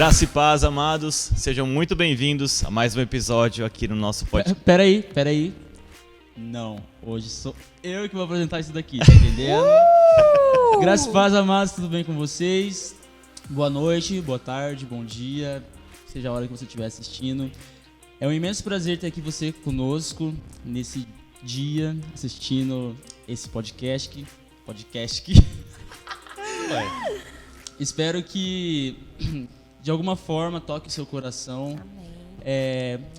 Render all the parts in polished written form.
Graça e paz, amados. Sejam muito bem-vindos a mais um episódio aqui no nosso podcast. Peraí. Não, hoje sou eu que vou apresentar isso daqui, tá entendendo? Graça e paz, amados, tudo bem com vocês? Boa noite, boa tarde, bom dia, seja a hora que você estiver assistindo. É um imenso prazer ter aqui você conosco nesse dia, assistindo esse podcast. Espero que de alguma forma toque o seu coração. Amém.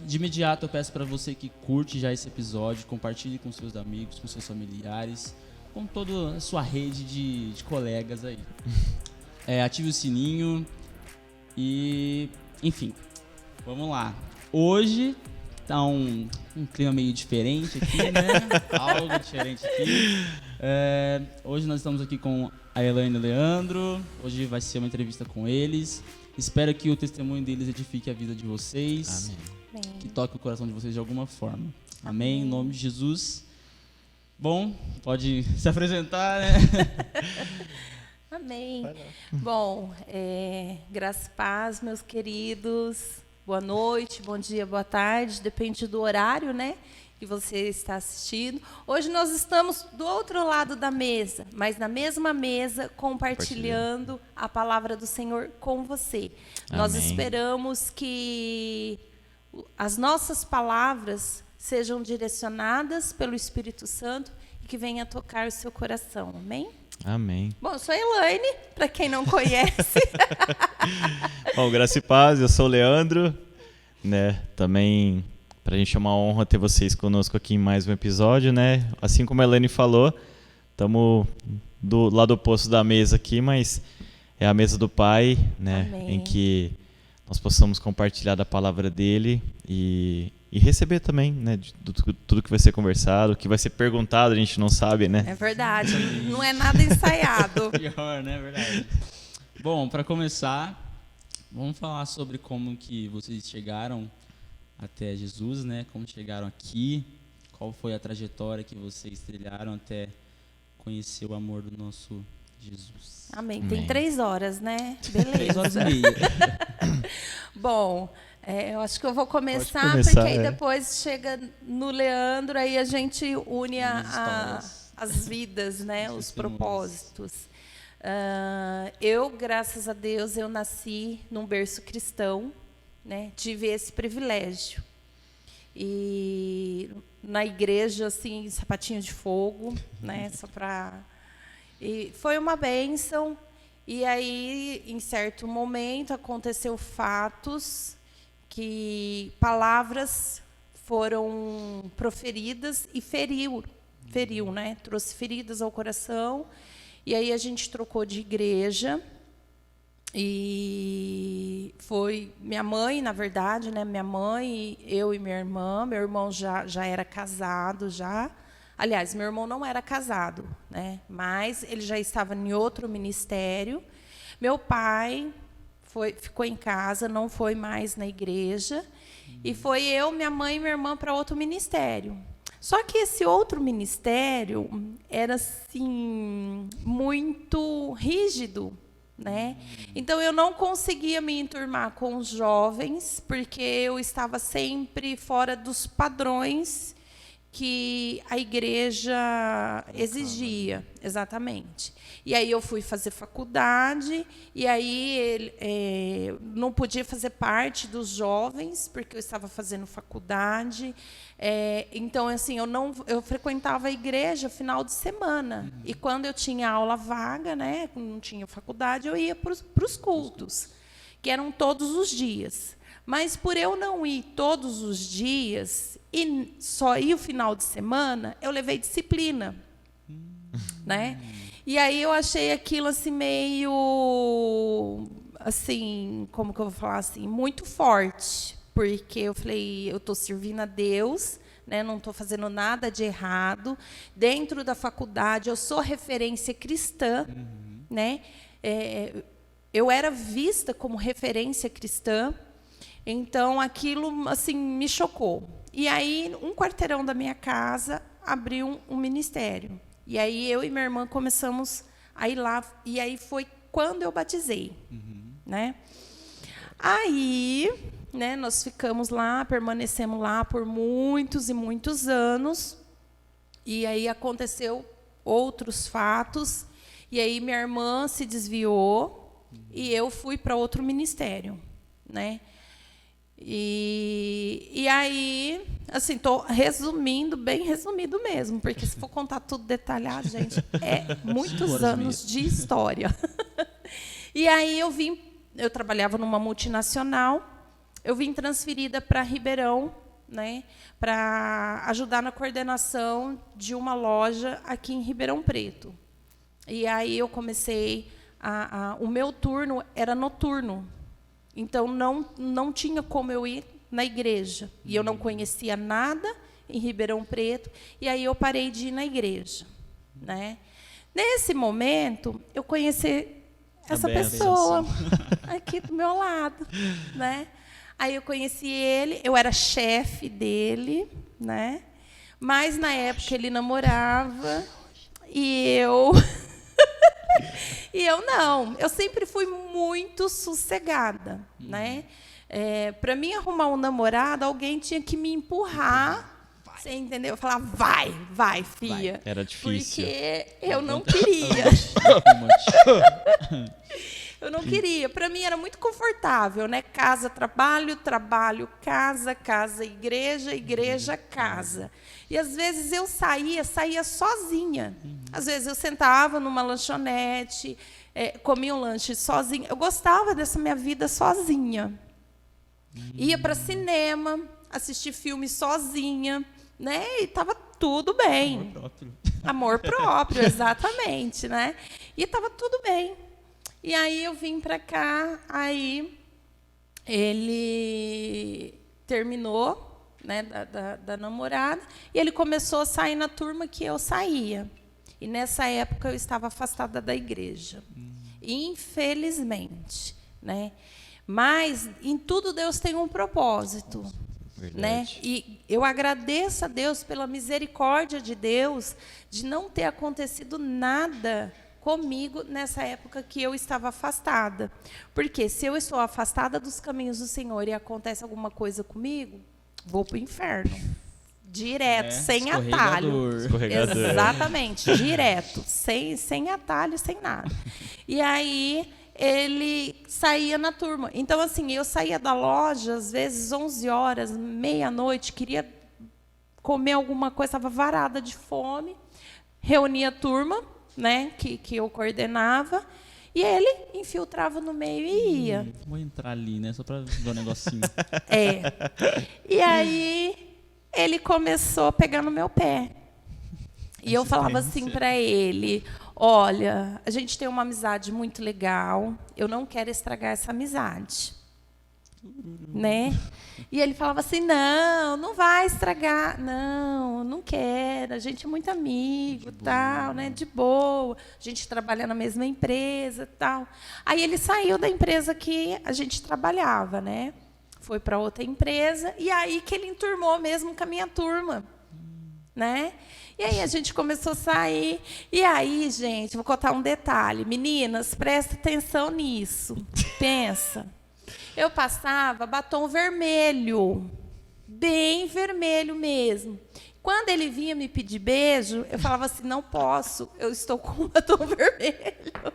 De imediato eu peço para você que curte já esse episódio, compartilhe com seus amigos, com seus familiares, com toda a sua rede de colegas aí. Ative o sininho e, enfim, vamos lá. Hoje tá um clima meio diferente aqui, né? Algo diferente aqui. Hoje nós estamos aqui com a Elaine e o Leandro. Hoje vai ser uma entrevista com eles. Espero que o testemunho deles edifique a vida de vocês. Amém. Que toque o coração de vocês de alguma forma. Amém? Em nome de Jesus. Bom, pode se apresentar, né? Amém. Bom, graça e paz, meus queridos. Boa noite, bom dia, boa tarde. Depende do horário, né, que você está assistindo. Hoje nós estamos do outro lado da mesa, mas na mesma mesa, compartilhando a palavra do Senhor com você. Amém. Nós esperamos que as nossas palavras sejam direcionadas pelo Espírito Santo e que venha tocar o seu coração. Amém? Amém. Bom, eu sou a Elaine, para quem não conhece. Bom, graça e paz, eu sou o Leandro, né? Também pra gente é uma honra ter vocês conosco aqui em mais um episódio, né? Assim como a Elaine falou, estamos do lado oposto da mesa aqui, mas é a mesa do Pai, né? Amém. Em que nós possamos compartilhar da palavra dele e receber também, né, de tudo que vai ser conversado, o que vai ser perguntado, a gente não sabe, né? É verdade, não é nada ensaiado. Pior, né? Verdade. Bom, para começar, vamos falar sobre como que vocês chegaram até Jesus, né? Como chegaram aqui, qual foi a trajetória que vocês trilharam até conhecer o amor do nosso Jesus. Amém. Tem Amém. 3 horas, né? Beleza. 3h30. Bom, eu acho que eu vou começar, Pode começar, porque aí depois chega no Leandro, aí a gente une As as vidas, né? Os Os testemunhos. propósitos. Graças a Deus, eu nasci num berço cristão, né? Tive esse privilégio. E na igreja, assim, sapatinho de fogo, né? Só para... E foi uma bênção. E aí, em certo momento, aconteceu fatos que palavras foram proferidas e feriu, né? Trouxe feridas ao coração. E aí a gente trocou de igreja. E foi minha mãe, na verdade, né? Minha mãe, eu e minha irmã. Meu irmão já era casado, já. Aliás, meu irmão não era casado, né? Mas ele já estava em outro ministério. Meu pai ficou em casa, não foi mais na igreja. E foi eu, minha mãe e minha irmã para outro ministério. Só que esse outro ministério era assim muito rígido, né? Então eu não conseguia me enturmar com os jovens, porque eu estava sempre fora dos padrões que a igreja exigia, exatamente. E aí eu fui fazer faculdade, e aí não podia fazer parte dos jovens, porque eu estava fazendo faculdade. Então, assim, eu frequentava a igreja final de semana. E quando eu tinha aula vaga, né, não tinha faculdade, eu ia para os cultos, que eram todos os dias. Mas por eu não ir todos os dias e só ir o final de semana, eu levei disciplina, né? E aí eu achei aquilo assim meio, assim, como que eu vou falar assim, muito forte, porque eu falei, eu estou servindo a Deus, né? Não estou fazendo nada de errado. Dentro da faculdade eu sou referência cristã, né? Eu era vista como referência cristã. Então, aquilo, assim, me chocou. E aí, um quarteirão da minha casa abriu um ministério. E aí, eu e minha irmã começamos a ir lá. E aí, foi quando eu batizei, né? Aí, né, nós ficamos lá, permanecemos lá por muitos e muitos anos. E aí aconteceu outros fatos. E aí minha irmã se desviou e eu fui para outro ministério, né? E aí, assim, estou resumindo, bem resumido mesmo, porque se for contar tudo detalhado, gente, é muitos anos de história. E aí eu trabalhava numa multinacional, eu vim transferida para Ribeirão, né, para ajudar na coordenação de uma loja aqui em Ribeirão Preto. E aí eu comecei, o meu turno era noturno, então não tinha como eu ir na igreja. E eu não conhecia nada em Ribeirão Preto, e aí eu parei de ir na igreja, né? Nesse momento, eu conheci essa pessoa aqui do meu lado, né? Aí eu conheci ele, eu era chefe dele, né? Mas na época ele namorava e eu e eu não. Eu sempre fui muito sossegada, né? Para mim arrumar um namorado, alguém tinha que me empurrar. Você entendeu? Eu falava, vai, filha. Vai. Era difícil. Porque eu não queria. Eu não queria. Para mim era muito confortável, né? Casa, trabalho, trabalho, casa, casa, igreja, igreja, casa. E às vezes eu saía sozinha. Às vezes eu sentava numa lanchonete, comia um lanche sozinha. Eu gostava dessa minha vida sozinha. Ia para cinema, assistir filme sozinha, né? E estava tudo bem. Amor próprio. Amor próprio, exatamente, né? E estava tudo bem. E aí eu vim para cá, aí ele terminou, né, da namorada, e ele começou a sair na turma que eu saía. E nessa época eu estava afastada da igreja. Infelizmente, né? Mas em tudo Deus tem um propósito. Né? E eu agradeço a Deus pela misericórdia de Deus de não ter acontecido nada comigo nessa época que eu estava afastada. Porque se eu estou afastada dos caminhos do Senhor e acontece alguma coisa comigo, vou para o inferno. Direto, sem atalho. Escorregador. Exatamente, direto, sem atalho, sem nada. E aí ele saía na turma. Então, assim, eu saía da loja, às vezes, 11 horas, meia-noite, queria comer alguma coisa, estava varada de fome, reunia a turma, né, que eu coordenava, e ele infiltrava no meio e ia. Vou entrar ali, né, só para dar um negocinho. E aí, ele começou a pegar no meu pé. E eu falava assim para ele, olha, a gente tem uma amizade muito legal, eu não quero estragar essa amizade. Né? E ele falava assim, não vai estragar, não quero, a gente é muito amigo, tal, né? De boa, a gente trabalha na mesma empresa, tal. Aí ele saiu da empresa que a gente trabalhava, né? Foi para outra empresa, e aí que ele enturmou mesmo com a minha turma, né? E aí a gente começou a sair. E aí, gente, vou contar um detalhe. Meninas, presta atenção nisso. Pensa. Eu passava batom vermelho. Bem vermelho mesmo. Quando ele vinha me pedir beijo, eu falava assim, não posso, eu estou com batom vermelho.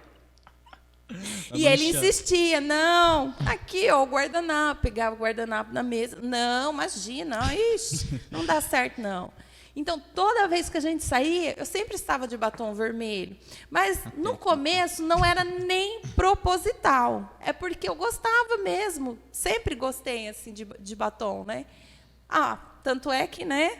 E ele insistia, não, aqui, ó, o guardanapo. Pegava o guardanapo na mesa. Não, imagina, ixi, não dá certo, não. Então, toda vez que a gente saía, eu sempre estava de batom vermelho. Mas, no começo, não era nem proposital. É porque eu gostava mesmo. Sempre gostei, assim, de batom, né? Tanto é que, né?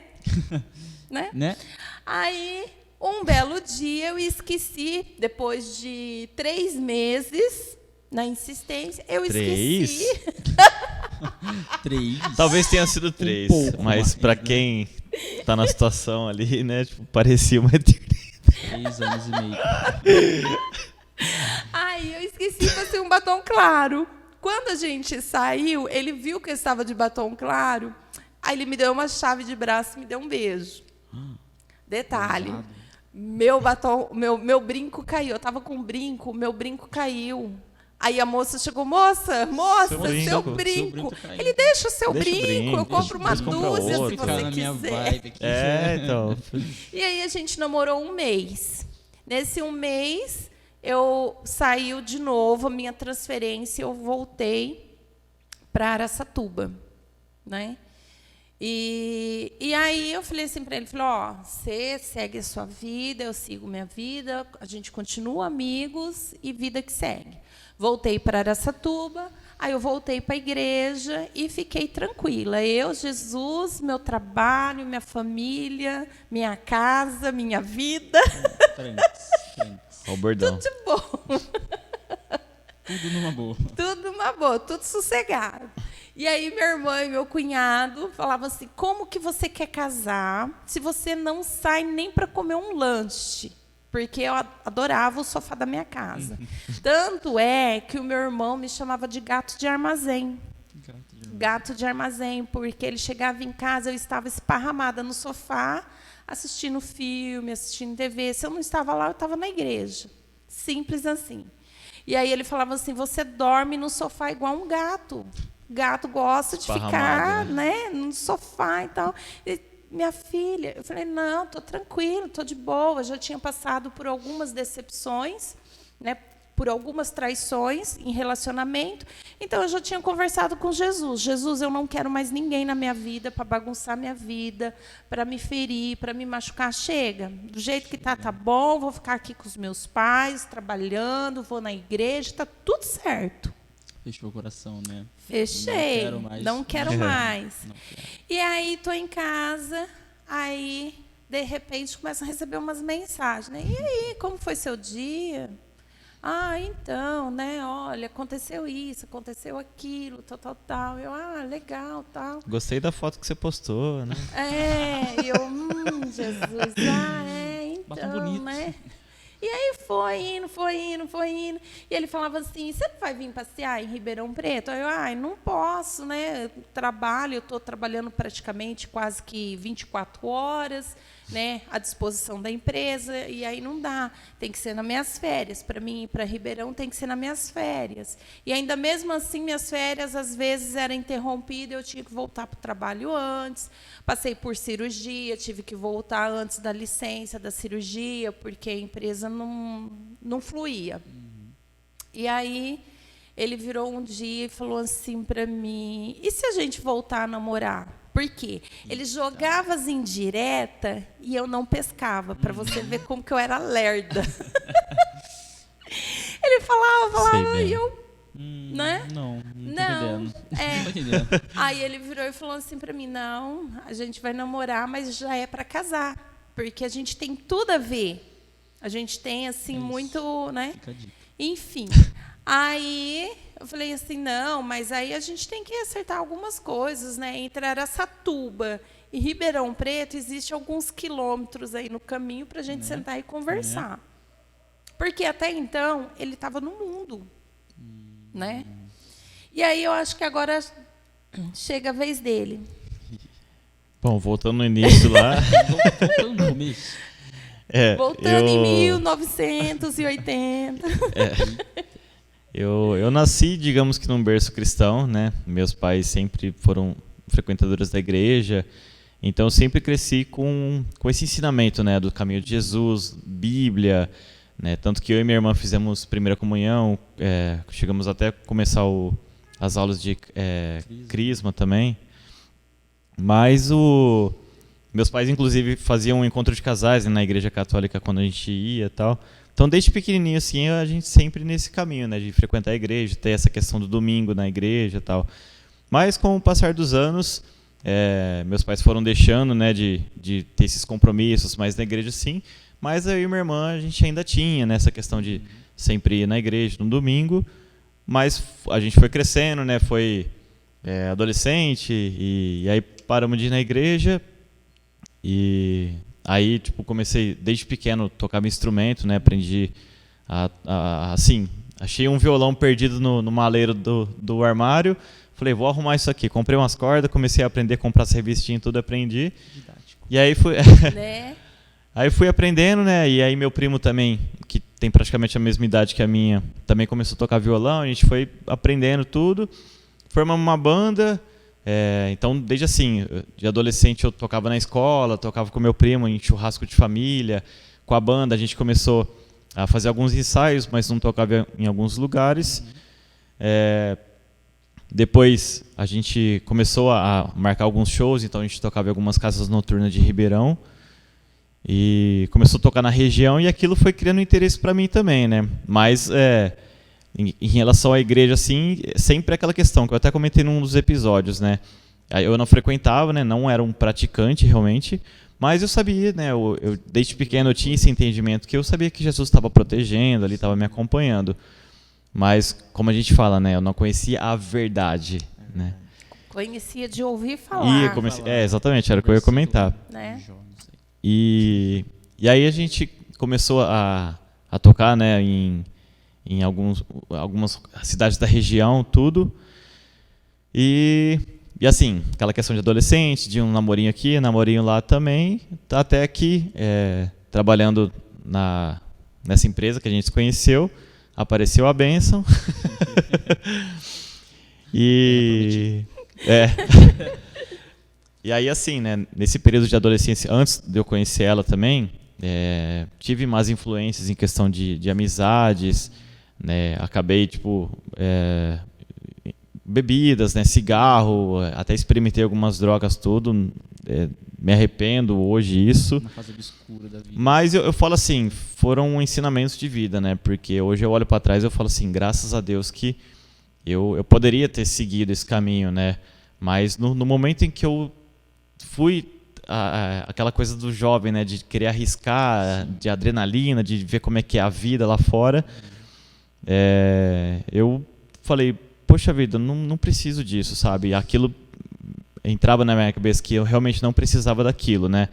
né? Aí, um belo dia, eu esqueci, depois de 3 meses, na insistência, eu esqueci. 3? Talvez tenha sido 3, mas para quem tá na situação ali, né, tipo, parecia uma eternidade. 3 anos e meio. Aí eu esqueci para ser um batom claro. Quando a gente saiu, ele viu que eu estava de batom claro, aí ele me deu uma chave de braço e me deu um beijo. Detalhe, meu batom, meu brinco caiu. Eu estava com um brinco, meu brinco caiu. Aí a moça chegou, moça, seu brinco. brinco. Tá Ele deixa o seu Deixa o brinco, brinco, eu compro uma depois compra dúzia se outro. Ficar você na minha quiser. vibe aqui. Então. E aí a gente namorou 1 mês. Nesse 1 mês, eu saiu de novo a minha transferência, eu voltei para Araçatuba, né? E aí eu falei assim para ele, você segue a sua vida, eu sigo minha vida, a gente continua amigos e vida que segue. Voltei para Araçatuba, aí eu voltei para a igreja e fiquei tranquila. Eu, Jesus, meu trabalho, minha família, minha casa, minha vida. Tranks. Olha o bordão. Tudo de bom. Tudo numa boa. Tudo numa boa, tudo sossegado. E aí minha irmã e meu cunhado falavam assim, como que você quer casar se você não sai nem para comer um lanche? Porque eu adorava o sofá da minha casa. Tanto é que o meu irmão me chamava de gato de armazém. Gato de armazém, porque ele chegava em casa, eu estava esparramada no sofá, assistindo filme, assistindo TV. Se eu não estava lá, eu estava na igreja. Simples assim. E aí ele falava assim, você dorme no sofá igual um gato. Gato gosta de ficar, né, no sofá e tal. E, minha filha, eu falei, não, estou tranquilo, estou de boa. Já tinha passado por algumas decepções, né, por algumas traições em relacionamento. Então, eu já tinha conversado com Jesus. Jesus, eu não quero mais ninguém na minha vida para bagunçar minha vida, para me ferir, para me machucar. Chega, do jeito que tá bom, vou ficar aqui com os meus pais, trabalhando, vou na igreja, está tudo certo. Fechou o coração, né? Fechei, não quero mais. Não quero. E aí, estou em casa, aí, de repente, começo a receber umas mensagens, né? E aí, como foi seu dia? Ah, então, né, olha, aconteceu isso, aconteceu aquilo, tal. Eu, legal, tal. Gostei da foto que você postou, né? E eu, Jesus, Batom então, bonito. né? E aí foi indo. E ele falava assim, você não vai vir passear em Ribeirão Preto? Aí eu, não posso, né? Eu estou trabalhando praticamente quase que 24 horas, né, à disposição da empresa, e aí não dá. Tem que ser nas minhas férias. Para mim ir para Ribeirão tem que ser nas minhas férias. E ainda mesmo assim, minhas férias às vezes eram interrompidas, eu tinha que voltar para o trabalho antes. Passei por cirurgia, tive que voltar antes da licença da cirurgia, porque a empresa não fluía. E aí ele virou um dia e falou assim para mim, e se a gente voltar a namorar? Por quê? Ele jogava as indiretas e eu não pescava, para você ver como que eu era lerda. Ele falava e eu... né? Não Não, tô entendendo. Aí ele virou e falou assim para mim, não, a gente vai namorar, mas já é para casar, porque a gente tem tudo a ver. A gente tem, assim, muito, né? Fica a dica. Enfim, aí eu falei assim, não, mas aí a gente tem que acertar algumas coisas, né? Entre Araçatuba e Ribeirão Preto, existe alguns quilômetros aí no caminho para a gente sentar e conversar. Porque até então ele estava no mundo, né? E aí eu acho que agora chega a vez dele. Bom, voltando no início lá. Voltando no começo. Voltando em 1980. Eu nasci, digamos que num berço cristão, né? Meus pais sempre foram frequentadores da igreja, então eu sempre cresci com esse ensinamento, né? Do caminho de Jesus, Bíblia, né? Tanto que eu e minha irmã fizemos primeira comunhão, chegamos até a começar as aulas de crisma também. Mas meus pais, inclusive, faziam um encontro de casais, né, na igreja católica quando a gente ia e tal. Então, desde pequenininho, assim, a gente sempre nesse caminho, né, de frequentar a igreja, ter essa questão do domingo na igreja e tal. Mas, com o passar dos anos, meus pais foram deixando, né, de ter esses compromissos mais na igreja, sim. Mas eu e minha irmã, a gente ainda tinha, né, essa questão de sempre ir na igreja no domingo. Mas a gente foi crescendo, né, foi adolescente, e aí paramos de ir na igreja. E aí, tipo, comecei desde pequeno a tocar meu instrumento, né? Aprendi assim, achei um violão perdido no maleiro do armário. Falei, vou arrumar isso aqui. Comprei umas cordas, comecei a aprender a comprar as revistinhas, tudo aprendi. Didático. E aí fui, Né? aí fui aprendendo, né? E aí meu primo também, que tem praticamente a mesma idade que a minha, também começou a tocar violão, a gente foi aprendendo tudo, formamos uma banda. Então, desde assim, de adolescente eu tocava na escola, tocava com meu primo em churrasco de família, com a banda a gente começou a fazer alguns ensaios, mas não tocava em alguns lugares. Depois a gente começou a marcar alguns shows, então a gente tocava em algumas casas noturnas de Ribeirão e começou a tocar na região e aquilo foi criando interesse para mim também, né? Mas em relação à igreja, assim, sempre aquela questão que eu até comentei num dos episódios, né? Eu não frequentava, né? Não era um praticante realmente, mas eu sabia, né? Eu desde pequeno eu tinha esse entendimento que eu sabia que Jesus estava protegendo ali, estava me acompanhando. Mas, como a gente fala, né? Eu não conhecia a verdade, né? Conhecia de ouvir falar. Exatamente, era o que eu ia comentar. Né? E aí a gente começou a tocar, né? Em algumas cidades da região, tudo. E assim, aquela questão de adolescente, de um namorinho aqui, namorinho lá também, até que, trabalhando nessa empresa que a gente se conheceu, apareceu a bênção. E aí, assim, né, nesse período de adolescência, antes de eu conhecer ela também, tive mais influências em questão de amizades, né, acabei, bebidas, né, cigarro, até experimentei algumas drogas, tudo, me arrependo hoje isso. Na fase obscura da vida. Mas eu falo assim, foram ensinamentos de vida, né? Porque hoje eu olho para trás e eu falo assim, graças a Deus que eu poderia ter seguido esse caminho, né? Mas no momento em que eu fui aquela coisa do jovem, né? De querer arriscar, de adrenalina, de ver como é que é a vida lá fora, eu falei, poxa vida, não preciso disso, sabe? Aquilo entrava na minha cabeça que eu realmente não precisava daquilo, né?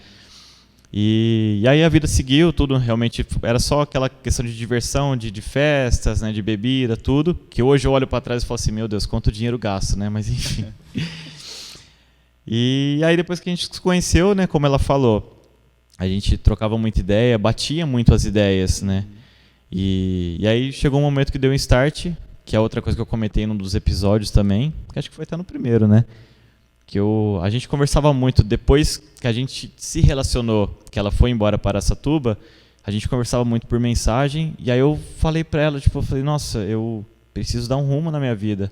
E aí a vida seguiu, tudo realmente era só aquela questão de diversão, de festas, né, de bebida, tudo, que hoje eu olho para trás e falo assim, meu Deus, quanto dinheiro gasto, né? Mas enfim. E aí depois que a gente se conheceu, né, como ela falou, a gente trocava muita ideia, batia muito as ideias, né? E aí chegou um momento que deu um start, que é outra coisa que eu comentei num dos episódios também, que acho que foi até no primeiro, né? Que a gente conversava muito, depois que a gente se relacionou, que ela foi embora para Araçatuba, a gente conversava muito por mensagem, e aí eu falei para ela, eu falei, nossa, eu preciso dar um rumo na minha vida,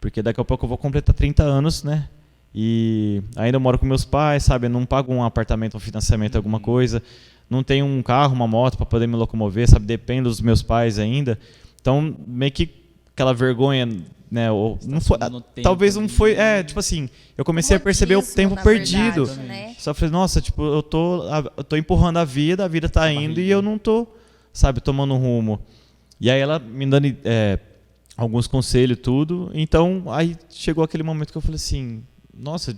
porque daqui a pouco eu vou completar 30 anos, né? E ainda eu moro com meus pais, sabe? Eu não pago um apartamento, um financiamento, alguma coisa, não tenho um carro, uma moto para poder me locomover, sabe? Dependo dos meus pais ainda. Então, meio que aquela vergonha, né? Não foi, talvez não foi, tipo assim, eu comecei a perceber o tempo perdido. Verdade, né? Só falei, nossa, eu tô empurrando a vida tá indo e eu não tô, sabe, tomando um rumo. E aí ela me dando alguns conselhos, tudo. Então, aí chegou aquele momento que eu falei assim, nossa,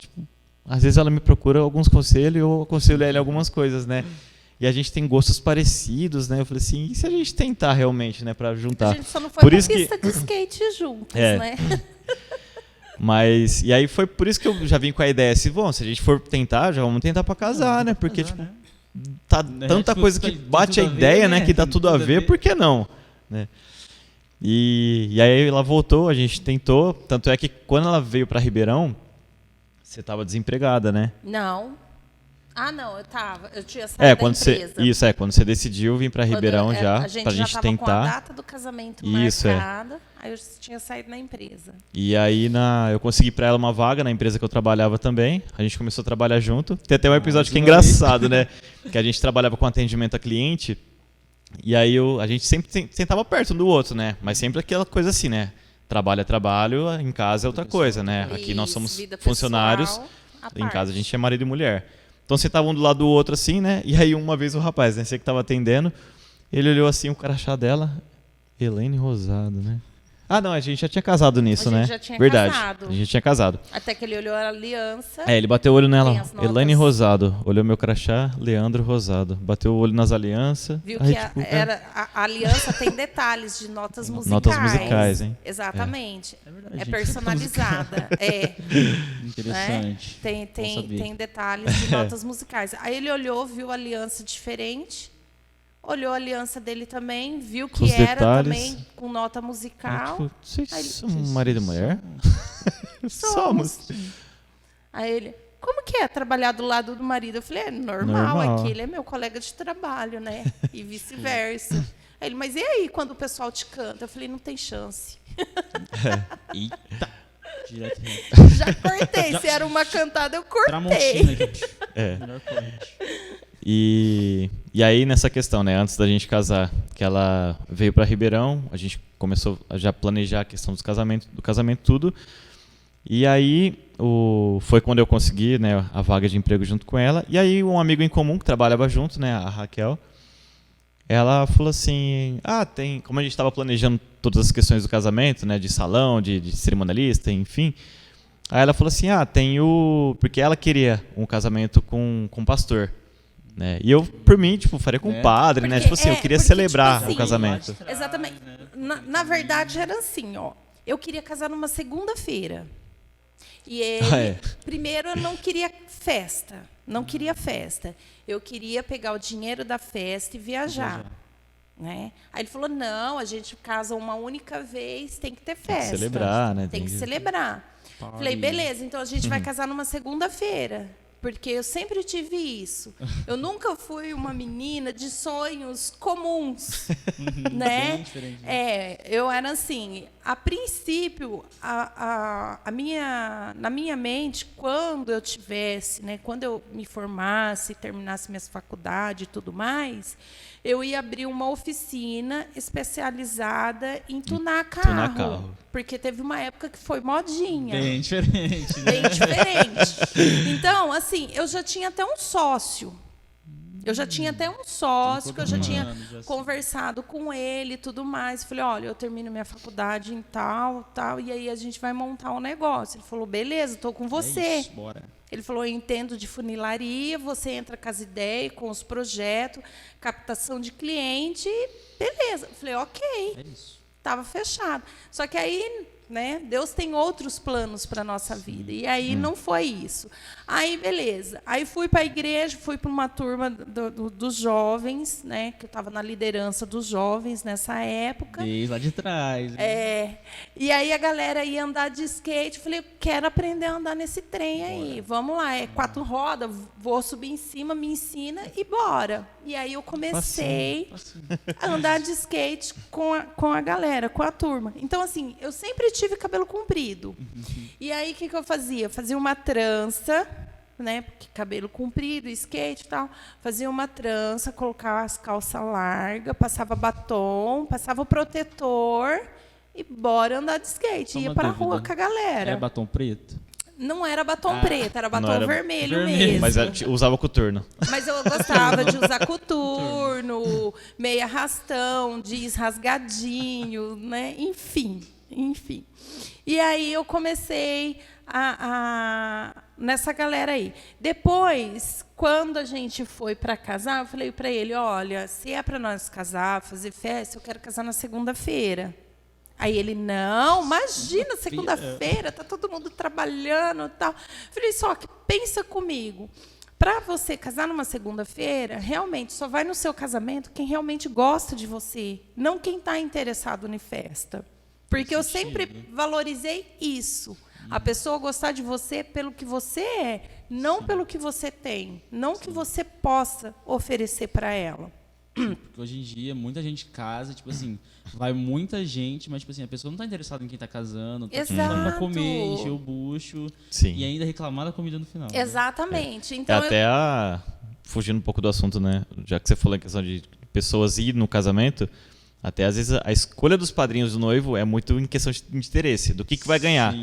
às vezes ela me procura alguns conselhos e eu aconselho ela algumas coisas, né? E a gente tem gostos parecidos, né? Eu falei assim, e se a gente tentar realmente, né, para juntar? A gente só não foi por pra isso pista de skate juntos, né? Mas, e aí foi por isso que eu já vim com a ideia assim, bom, se a gente for tentar, já vamos tentar para casar, né? Porque, tá tanta coisa que bate a ideia, né? Que dá tudo a ver, por que não? Né? E aí ela voltou, a gente tentou, tanto é que quando ela veio para Ribeirão, você estava desempregada, né? Não. Ah, não, eu tinha saído da empresa. Quando você decidiu vir para Ribeirão a pra gente gente já tentar. Com a data do casamento marcada, aí eu tinha saído da empresa. E aí eu consegui para ela uma vaga na empresa que eu trabalhava também, a gente começou a trabalhar junto. Tem até um episódio que é engraçado, né? Que a gente trabalhava com atendimento a cliente, e aí a gente sempre sentava perto um do outro, né? Mas sempre aquela coisa assim, né? Trabalho é trabalho, em casa é outra coisa, né? Aqui nós somos funcionários, em casa a gente é marido e mulher. Então sentava um do lado do outro assim, né? E aí uma vez o rapaz, né? Você que estava atendendo, ele olhou assim o crachá dela, Elaine Rosado, né? Ah, não, a gente já tinha casado nisso, né? Já tinha Verdade. casado. A gente tinha casado. Até que ele olhou a aliança. Ele bateu o olho nela, Elaine Rosado. Olhou meu crachá, Leandro Rosado. Bateu o olho nas alianças. Viu aí, que a aliança tem detalhes de notas musicais. Notas musicais, hein? Exatamente. É verdade, é personalizada. Interessante. Né? Tem detalhes de notas musicais. Aí ele olhou, viu a aliança diferente. olhou a aliança dele também, viu Com que os era detalhes. também com nota musical. Tipo, vocês Aí ele- são marido e mulher? Somos. Aí ele, como que é trabalhar do lado do marido? Eu falei, é normal, Normal. aqui ele é meu colega de trabalho, né? E vice-versa. Aí ele, mas e aí quando o pessoal te canta? Eu falei, não tem chance. Eita. Direto. Já cortei, se era uma cantada, eu cortei. Tramontina aqui. É. Melhor corte. E aí, nessa questão, né, antes da gente casar, que ela veio para Ribeirão, a gente começou a já planejar a questão do casamento tudo. E aí, foi quando eu consegui, né, a vaga de emprego junto com ela. E aí, um amigo em comum que trabalhava junto, né, a Raquel, ela falou assim, como a gente estava planejando todas as questões do casamento, né, de salão, de cerimonialista, enfim. Aí ela falou assim, porque ela queria um casamento com um pastor. Né? E eu, por mim, tipo, faria com um padre, né? Porque Tipo assim, eu queria celebrar tipo assim, o casamento. Exatamente. Na verdade, era assim, ó. Eu queria casar numa segunda-feira. E ele, primeiro, eu não queria festa. Não queria festa. Eu queria pegar o dinheiro da festa e viajar. Né? Aí ele falou, não, a gente casa uma única vez, tem que ter festa. Tem que celebrar, né? Tem que celebrar. Falei, beleza, então a gente vai casar numa segunda-feira. Porque eu sempre tive isso. Eu nunca fui uma menina de sonhos comuns, né? Bem diferente. Eu era assim, a princípio, na minha mente, quando eu tivesse, né, quando eu me formasse, terminasse minhas faculdades e tudo mais, eu ia abrir uma oficina especializada em tunar carro. Porque teve uma época que foi modinha. Bem diferente. Né? Bem diferente. Então, assim, eu já tinha até um sócio. Que eu já tinha conversado com ele e tudo mais. Falei, olha, eu termino minha faculdade em tal, e aí a gente vai montar um negócio. Ele falou, beleza, estou com você. É isso, bora. Ele falou, eu entendo de funilaria, você entra com as ideias, com os projetos, captação de cliente, beleza. Eu falei, ok. É isso. Estava fechado. Só que aí, né, Deus tem outros planos para a nossa vida. E aí não foi isso. Aí, beleza. Aí fui para a igreja, fui para uma turma dos jovens, né, que eu estava na liderança dos jovens nessa época. Desde lá de trás. E aí a galera ia andar de skate. Falei, eu quero aprender a andar nesse trem aí. Vamos lá, 4 rodas, vou subir em cima, me ensina e bora. E aí eu comecei a andar de skate com a galera, com a turma. Então, assim, eu sempre tive cabelo comprido. E aí, o que eu fazia? Eu fazia uma trança, né? Porque cabelo comprido, skate e tal. Fazia uma trança, colocava as calças largas, passava batom, passava o protetor e bora andar de skate. Ia para a rua com a galera. Era batom preto? Não era batom preto, era batom vermelho Mas mesmo. eu usava coturno. Mas eu gostava de usar coturno, meia arrastão, jeans rasgadinho, né? Enfim. E aí eu comecei nessa galera aí. Depois, quando a gente foi para casar, eu falei para ele, olha, se é para nós casar, fazer festa, eu quero casar na segunda-feira. Aí ele, não, imagina, segunda-feira, tá todo mundo trabalhando e tal. Falei, só que pensa comigo, para você casar numa segunda-feira, realmente só vai no seu casamento quem realmente gosta de você, não quem está interessado em festa. Porque eu sempre valorizei isso. A pessoa gostar de você pelo que você é, não pelo que você tem, não que você possa oferecer para ela. Porque hoje em dia, muita gente casa, tipo assim, vai muita gente, mas tipo assim, a pessoa não tá interessada em quem tá casando, tá só pra comer, encher o bucho e ainda reclamar da comida no final. Exatamente. Então, fugindo um pouco do assunto, né? Já que você falou em questão de pessoas ir no casamento, até às vezes a escolha dos padrinhos do noivo é muito em questão de interesse, do que vai ganhar.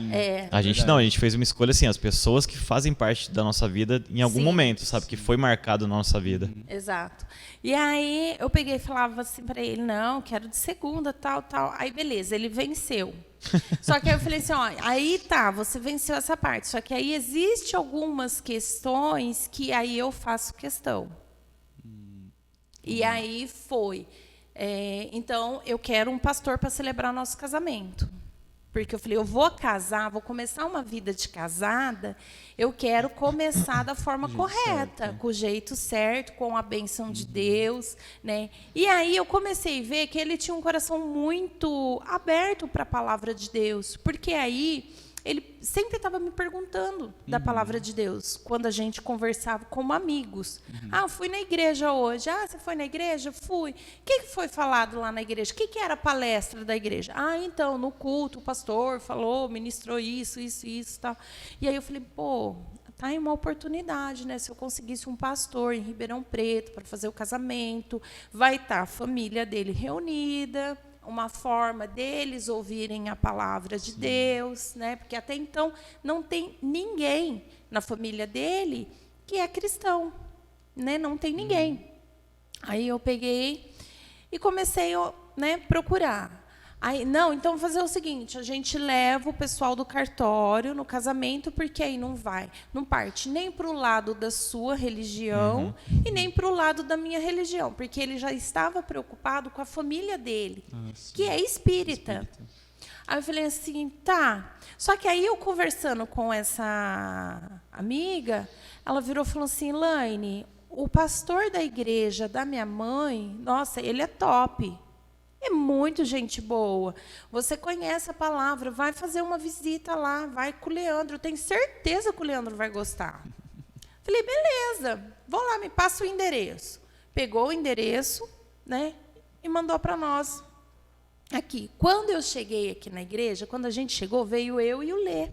A gente fez uma escolha assim, as pessoas que fazem parte da nossa vida em algum momento, sabe? Que foi marcado na nossa vida. Exato. E aí eu peguei e falava assim para ele, não, quero de segunda, tal. Aí beleza, ele venceu. Só que aí eu falei assim, ó, aí tá, você venceu essa parte. Só que aí existe algumas questões que aí eu faço questão. E aí foi... então, eu quero um pastor para celebrar nosso casamento. Porque eu falei, eu vou casar, vou começar uma vida de casada, eu quero começar da forma correta, com o jeito certo, com a bênção de Deus, né? E aí eu comecei a ver que ele tinha um coração muito aberto para a palavra de Deus, porque aí ele sempre estava me perguntando da palavra de Deus, quando a gente conversava como amigos. Ah, eu fui na igreja hoje. Ah, você foi na igreja? Fui. O que foi falado lá na igreja? O que era a palestra da igreja? Ah, então, no culto, o pastor falou, ministrou isso, tal. E aí eu falei, pô, tá aí uma oportunidade, né? Se eu conseguisse um pastor em Ribeirão Preto para fazer o casamento, vai estar a família dele reunida, uma forma deles ouvirem a palavra de Deus, né? Porque até então não tem ninguém na família dele que é cristão, né? Não tem ninguém. Aí eu peguei e comecei a, né, procurar. Aí, não, então vamos fazer o seguinte, a gente leva o pessoal do cartório no casamento, porque aí não parte nem para o lado da sua religião e nem para o lado da minha religião, porque ele já estava preocupado com a família dele, que é espírita. Aí eu falei assim, tá. Só que aí eu conversando com essa amiga, ela virou e falou assim, Elaine, o pastor da igreja da minha mãe, nossa, ele é top. É muito gente boa. Você conhece a palavra, vai fazer uma visita lá, vai com o Leandro. Eu tenho certeza que o Leandro vai gostar. Falei, beleza, vou lá, me passa o endereço. Pegou o endereço, né, e mandou para nós. Aqui. Quando eu cheguei aqui na igreja, quando a gente chegou, veio eu e o Lê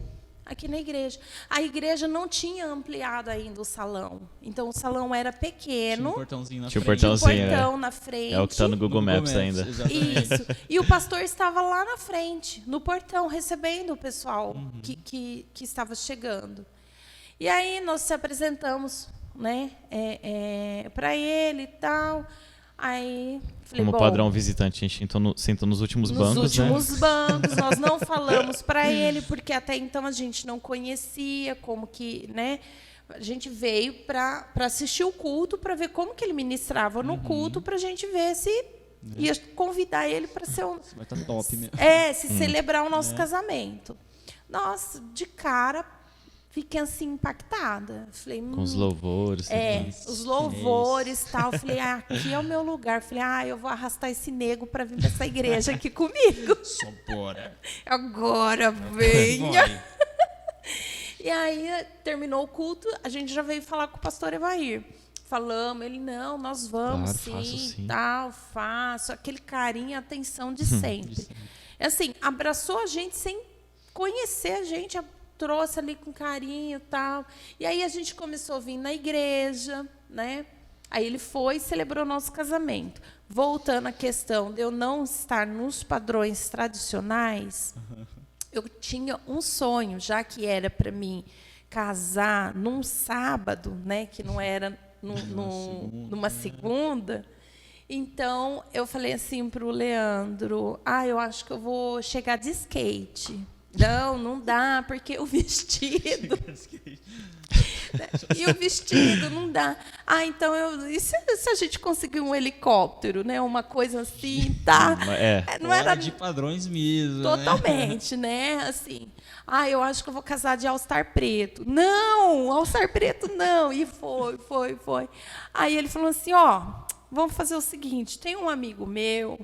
aqui na igreja. A igreja não tinha ampliado ainda o salão. Então, o salão era pequeno. Tinha um portãozinho na Tinha um frente. Portão na frente. É o que está no Google Maps ainda. Exatamente. Isso. E o pastor estava lá na frente, no portão, recebendo o pessoal que estava chegando. E aí nós se apresentamos, né, para ele e tal. Aí falei, Como padrão visitante, a gente sentou nos últimos bancos, nos últimos bancos, nós não falamos para ele, porque até então a gente não conhecia como que, né? A gente veio para assistir o culto, para ver como que ele ministrava no culto, para a gente ver se ia convidar ele para ser um... Vai estar top mesmo. se celebrar o nosso casamento. Nossa, de cara, fiquei assim impactada. Falei, Com os louvores. os louvores e tal. Falei, aqui é o meu lugar. Falei, eu vou arrastar esse nego para vir para essa igreja aqui comigo. Só bora. Agora venha. Vai. E aí, terminou o culto, a gente já veio falar com o pastor Evair. Falamos, ele, não, nós vamos, Claro, faço sim. tal, faço. Aquele carinho e atenção de sempre. Assim, abraçou a gente sem conhecer a gente, trouxe ali com carinho e tal. E aí a gente começou a vir na igreja, né? Aí ele foi e celebrou nosso casamento. Voltando à questão de eu não estar nos padrões tradicionais, eu tinha um sonho, já que era para mim casar num sábado, né? Que não era numa segunda. Então, eu falei assim para o Leandro, eu acho que eu vou chegar de skate. Não dá, porque o vestido... E o vestido não dá. Então, e se a gente conseguir um helicóptero, né? Uma coisa assim, tá? Não era de padrões mesmo, totalmente, né? Assim, eu acho que eu vou casar de All-Star preto. Não, All-Star preto não. E foi. Aí ele falou assim, vamos fazer o seguinte, tem um amigo meu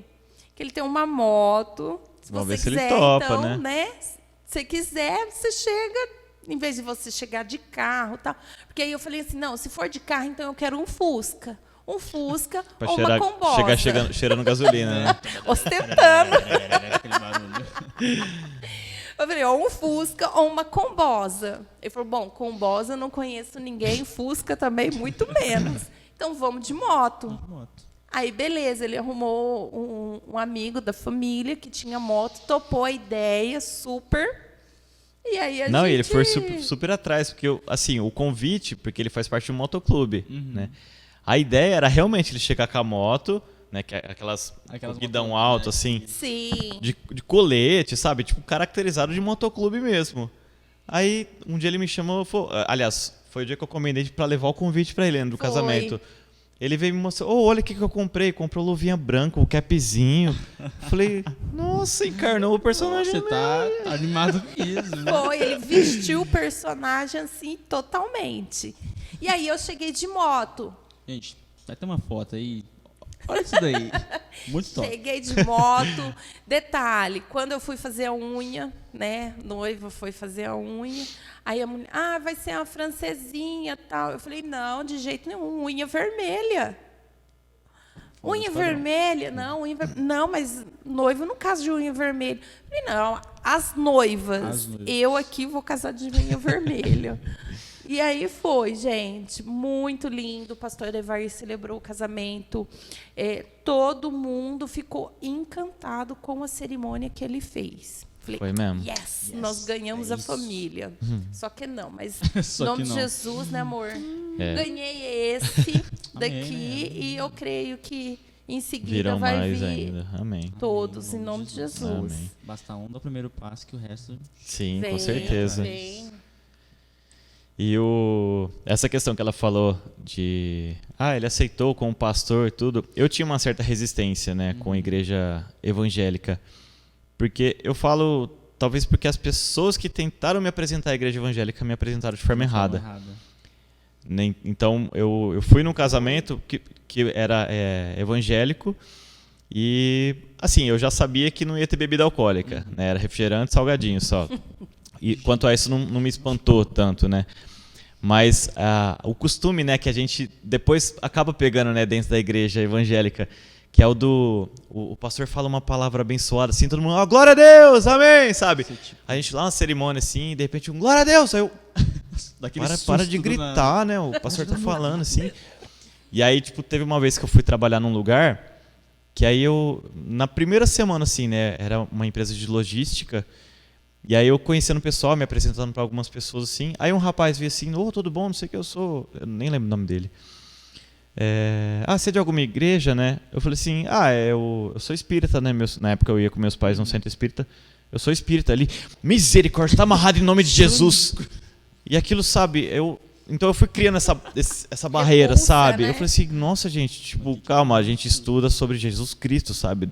que ele tem uma moto. Se Vamos você ver se quiser, ele topa, então, né? Se você quiser, você chega, em vez de você chegar de carro, tal. Porque aí eu falei assim, não, se for de carro, então eu quero um Fusca. Um Fusca Pra ou uma combosa. chegar cheirando gasolina, né? Ostentando. Aquele barulho. Eu falei, ou um Fusca ou uma combosa. Ele falou, bom, combosa eu não conheço ninguém, Fusca também muito menos. Então vamos de moto. Aí, beleza, ele arrumou um amigo da família que tinha moto, topou a ideia, super. E aí a gente... Ele foi super atrás, porque o convite, porque ele faz parte de um motoclube, né? A ideia era realmente ele chegar com a moto, né? Aquelas guidão alto, assim. Sim. De colete, sabe? Tipo, caracterizado de motoclube mesmo. Aí, um dia ele me chamou, aliás, foi o dia que eu combinei pra levar o convite pra ele, né, do casamento. Ele veio me mostrar, olha o que eu comprei. Comprou luvinha branca, o capzinho. Falei, nossa, encarnou o personagem. Você tá animado mesmo. Foi, ele vestiu o personagem assim totalmente. E aí eu cheguei de moto. Gente, vai ter uma foto aí. Olha isso daí. Muito top. Cheguei de moto. Detalhe, quando eu fui fazer a unha, né? Noiva foi fazer a unha. Aí a mulher, vai ser uma francesinha tal. Eu falei, não, de jeito nenhum, unha vermelha. Unha vermelha? Não, não, mas noivo não casa de unha vermelha. Eu falei, não, as noivas. Eu aqui vou casar de unha vermelha. E aí foi, gente, muito lindo. O pastor Evair celebrou o casamento. Todo mundo ficou encantado com a cerimônia que ele fez. Falei, foi mesmo? Yes, nós ganhamos a família. Só que não, mas em nome de Jesus, né, amor? Ganhei esse daqui e eu creio que em seguida virão vai mais vir ainda. Amém. todos, em nome de Jesus. Amém. Basta um dar o primeiro passo que o resto... Sim, Vem, com certeza. vem. E essa questão que ela falou de... ele aceitou como pastor e tudo. Eu tinha uma certa resistência, né, com a igreja evangélica. Porque eu falo... Talvez porque as pessoas que tentaram me apresentar à igreja evangélica me apresentaram de forma errada. Então, eu fui num casamento que era evangélico. E, assim, eu já sabia que não ia ter bebida alcoólica. Né, era refrigerante, salgadinho só. E quanto a isso não me espantou tanto, né? Mas o costume, né, que a gente depois acaba pegando, né, dentro da igreja evangélica, que é o pastor fala uma palavra abençoada, assim, todo mundo, glória a Deus, amém, sabe? A gente lá na cerimônia, assim, e de repente glória a Deus, aí eu, para de gritar, né, o pastor tá falando, assim. E aí, tipo, teve uma vez que eu fui trabalhar num lugar, que aí na primeira semana, assim, né, era uma empresa de logística. E aí eu conhecendo o pessoal, me apresentando para algumas pessoas assim. Aí um rapaz veio assim, tudo bom, não sei o que eu sou. Eu nem lembro o nome dele. Você é de alguma igreja, né? Eu falei assim, eu sou espírita, né? Na época eu ia com meus pais num centro espírita. Eu sou espírita ali. Misericórdia, está amarrado em nome de Jesus. E aquilo, sabe, então eu fui criando essa barreira, repulsa, sabe? né? Eu falei assim, nossa gente, tipo, calma, a gente estuda sobre Jesus Cristo, sabe?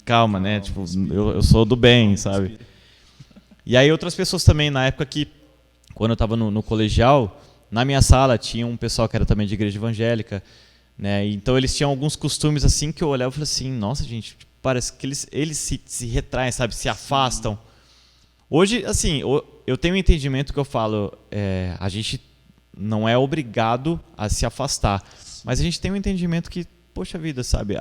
Calma, né? Tipo, eu sou do bem, sabe? E aí outras pessoas também, na época que, quando eu estava no colegial, na minha sala tinha um pessoal que era também de igreja evangélica, né? Então eles tinham alguns costumes assim que eu olhava e falei assim, nossa gente, parece que eles se retraem, sabe? Se afastam. Hoje, assim, eu tenho um entendimento que eu falo, a gente não é obrigado a se afastar, mas a gente tem um entendimento que, poxa vida, sabe?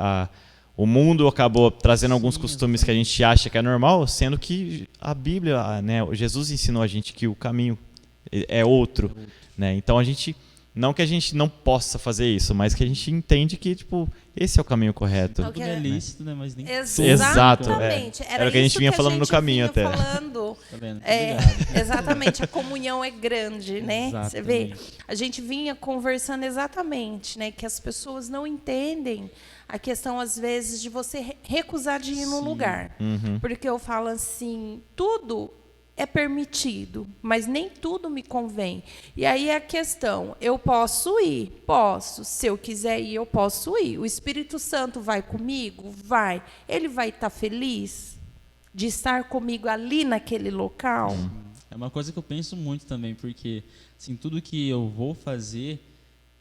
O mundo acabou trazendo alguns costumes que a gente acha que é normal, sendo que a Bíblia, né, Jesus ensinou a gente que o caminho é outro, né? Então não que a gente não possa fazer isso, mas que a gente entende que tipo esse é o caminho correto. Tudo é lícito, né? Mas nem Exatamente. Era o que a gente vinha falando no caminho até. Falando. Tá vendo? Exatamente, a comunhão é grande, né? Exatamente. Você vê, a gente vinha conversando exatamente, né? Que as pessoas não entendem a questão, às vezes, de você recusar de ir num lugar. Porque eu falo assim, tudo é permitido, mas nem tudo me convém. E aí a questão, eu posso ir? Posso. Se eu quiser ir, eu posso ir. O Espírito Santo vai comigo? Vai. Ele vai estar feliz de estar comigo ali naquele local? É uma coisa que eu penso muito também, porque assim, tudo que eu vou fazer,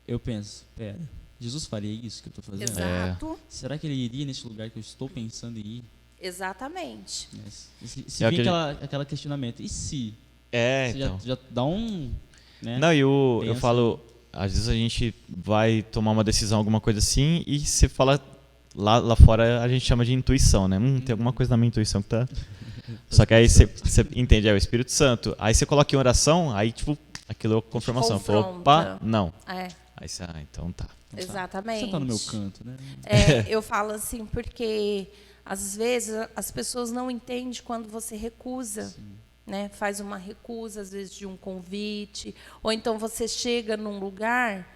eu penso, pera, Jesus faria isso que eu estou fazendo? Exato. Será que ele iria nesse lugar que eu estou pensando em ir? Exatamente. Se vir aquele questionamento, e se? Você Então. já dá um... Né? Não, eu falo, às vezes a gente vai tomar uma decisão, alguma coisa assim, e você fala, lá fora a gente chama de intuição, né? Tem alguma coisa na minha intuição que tá... Só que aí você entende, é o Espírito Santo. Aí você coloca em oração, aí tipo, aquilo é confirmação. Falou, opa, não. Aí você, então tá. Exatamente. Você tá no meu canto, né? Eu falo assim, porque... Às vezes, as pessoas não entendem quando você recusa, né? Faz uma recusa, às vezes, de um convite. Ou então você chega num lugar,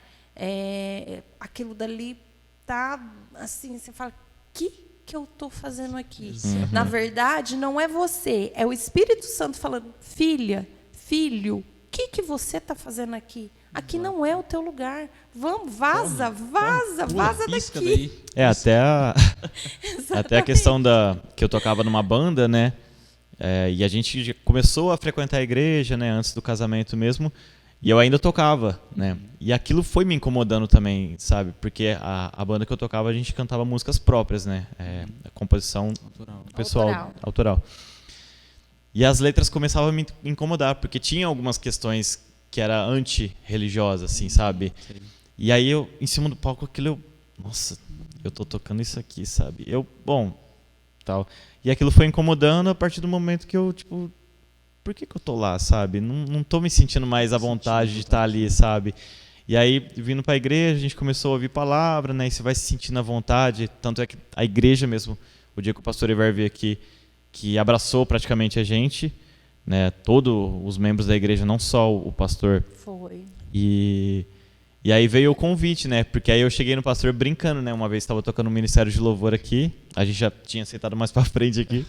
aquilo dali tá assim, você fala, que eu estou fazendo aqui? Na verdade, não é você, é o Espírito Santo falando, filha, filho, o que você está fazendo aqui? Aqui não é o teu lugar. Vamos, vaza pisca daqui. daí. Até a questão que eu tocava numa banda, né? E a gente começou a frequentar a igreja, né? Antes do casamento mesmo. E eu ainda tocava, né? E aquilo foi me incomodando também, sabe? Porque a banda que eu tocava, a gente cantava músicas próprias, né? A composição pessoal, autoral. E as letras começavam a me incomodar, porque tinha algumas questões que era anti-religiosa, assim, sabe? Sim. E aí eu, em cima do palco, nossa, eu tô tocando isso aqui, sabe? Tal. E aquilo foi incomodando a partir do momento que eu, tipo, por que eu tô lá, sabe? Não tô me sentindo mais à vontade de estar ali, sabe? E aí, vindo pra igreja, a gente começou a ouvir palavra, né? E você vai se sentindo à vontade. Tanto é que a igreja mesmo, o dia que o pastor Ivar veio aqui, que abraçou praticamente a gente, né? Todos os membros da igreja, não só o pastor. Foi. E aí veio o convite, né? Porque aí eu cheguei no pastor brincando, né? Uma vez estava tocando um ministério de louvor aqui, a gente já tinha sentado mais pra frente aqui.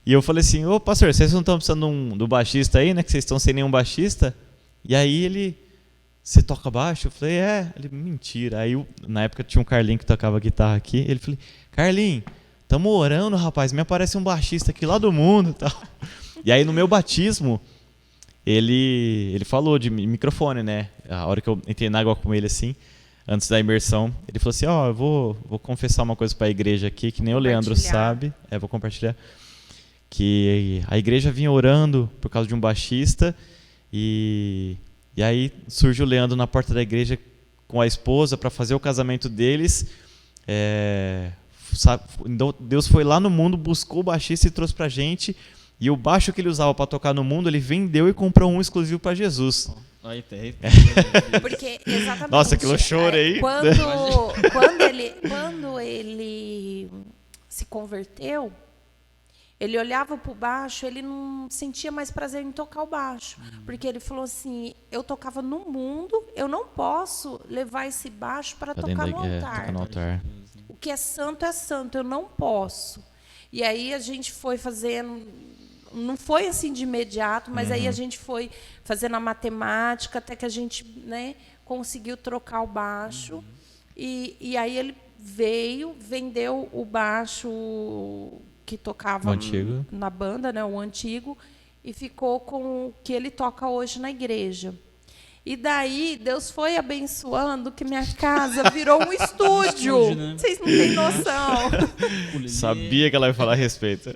E eu falei assim, ô pastor, vocês não estão precisando do baixista aí, né? Que vocês estão sem nenhum baixista? E aí você toca baixo? Eu falei, Ele, mentira. Aí na época tinha um Carlinho que tocava guitarra aqui. Ele falou, Carlinho, estamos orando, rapaz, me aparece um baixista aqui lá do mundo e tal. E aí no meu batismo, ele falou de microfone, né? A hora que eu entrei na água com ele assim, antes da imersão, ele falou assim, eu vou confessar uma coisa para a igreja aqui, que nem o Leandro sabe. Vou compartilhar. Que a igreja vinha orando por causa de um baixista e aí surge o Leandro na porta da igreja com a esposa para fazer o casamento deles. Deus foi lá no mundo, buscou o baixista e trouxe pra gente, e o baixo que ele usava para tocar no mundo, ele vendeu e comprou um exclusivo para Jesus. Aí tem. Porque exatamente. Nossa, aquilo eu chorei. Quando ele se converteu, ele olhava para o baixo, ele não sentia mais prazer em tocar o baixo. Porque ele falou assim, eu tocava no mundo, eu não posso levar esse baixo para tocar no altar. O que é santo, eu não posso. E aí a gente foi fazendo, não foi assim de imediato, mas aí a gente foi fazendo a matemática, até que a gente, né, conseguiu trocar o baixo. E aí ele vendeu o baixo que tocava na banda, né, o antigo, e ficou com o que ele toca hoje na igreja. E daí Deus foi abençoando que minha casa virou um estúdio. Né? Vocês não têm noção. Sabia que ela ia falar a respeito.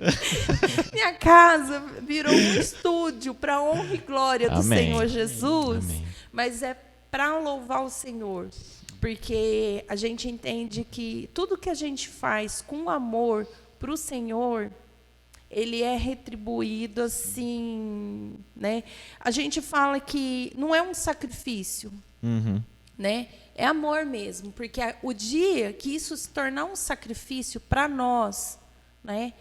Minha casa virou um estúdio para honra e glória do Senhor Jesus. Amém. Mas é para louvar o Senhor. Porque a gente entende que tudo que a gente faz com amor para o Senhor, ele é retribuído assim, né? A gente fala que não é um sacrifício, né? É amor mesmo, porque o dia que isso se tornar um sacrifício para nós, né?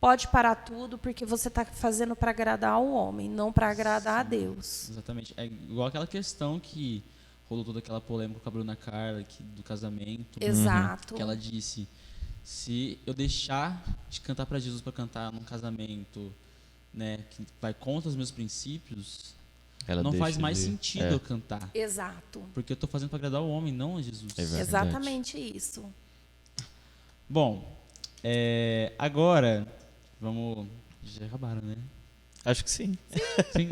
Pode parar tudo, porque você está fazendo para agradar ao homem, não para agradar a Deus. Exatamente. É igual aquela questão que rolou toda aquela polêmica com a Bruna Carla, do casamento. Exato. Que ela disse, se eu deixar de cantar para Jesus para cantar num casamento, né, que vai contra os meus princípios, não faz mais sentido eu cantar. Exato. Porque eu estou fazendo para agradar o homem, não a Jesus. Exatamente isso. Bom, agora, vamos... Já acabaram, né? Acho que sim. Sim.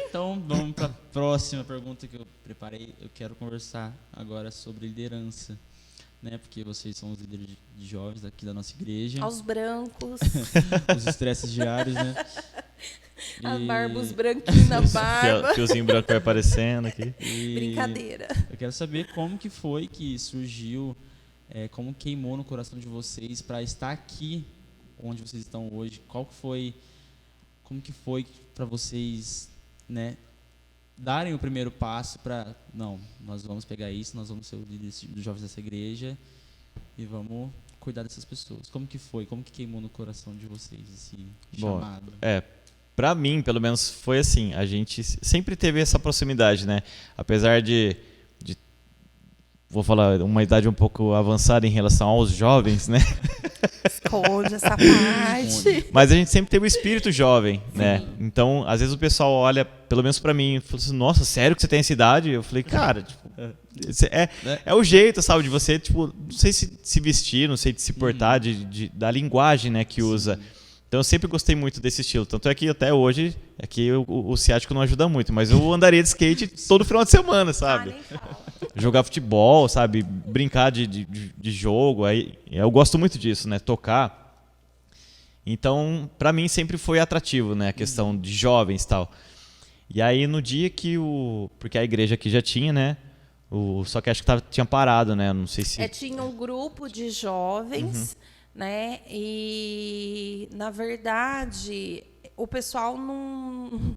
Então, vamos para a próxima pergunta que eu preparei. Eu quero conversar agora sobre liderança. Né, porque vocês são os líderes de jovens aqui da nossa igreja. Aos brancos. Os estresses diários, né? A barba, os branquinhos na barba. Fiozinho branco vai aparecendo aqui. Brincadeira. Eu quero saber como que foi que surgiu, como queimou no coração de vocês para estar aqui onde vocês estão hoje. Como que foi para vocês, né, darem o primeiro passo para, não, nós vamos pegar isso, nós vamos ser os líderes dos jovens dessa igreja e vamos cuidar dessas pessoas. Como que foi? Como que queimou no coração de vocês esse chamado? Pra mim, pelo menos, foi assim, a gente sempre teve essa proximidade, né? Apesar de vou falar, uma idade um pouco avançada em relação aos jovens, né? esconde essa parte. Mas a gente sempre teve o espírito jovem, né? Então, às vezes o pessoal olha, pelo menos pra mim, e fala assim, nossa, sério que você tem essa idade? Eu falei, cara, tipo, é o jeito, sabe, de você, tipo, não sei se vestir, não sei de se portar, da linguagem, né, que usa. Então eu sempre gostei muito desse estilo. Tanto é que até hoje, aqui o ciático não ajuda muito, mas eu andaria de skate todo final de semana, sabe? Nem fala. Jogar futebol, sabe? Brincar de jogo. Aí, eu gosto muito disso, né? Tocar. Então, pra mim sempre foi atrativo, né? A questão de jovens e tal. E aí no dia que porque a igreja aqui já tinha, né? Só que acho que tinha parado, né? Não sei se... Tinha um grupo de jovens, né? E, na verdade, o pessoal não...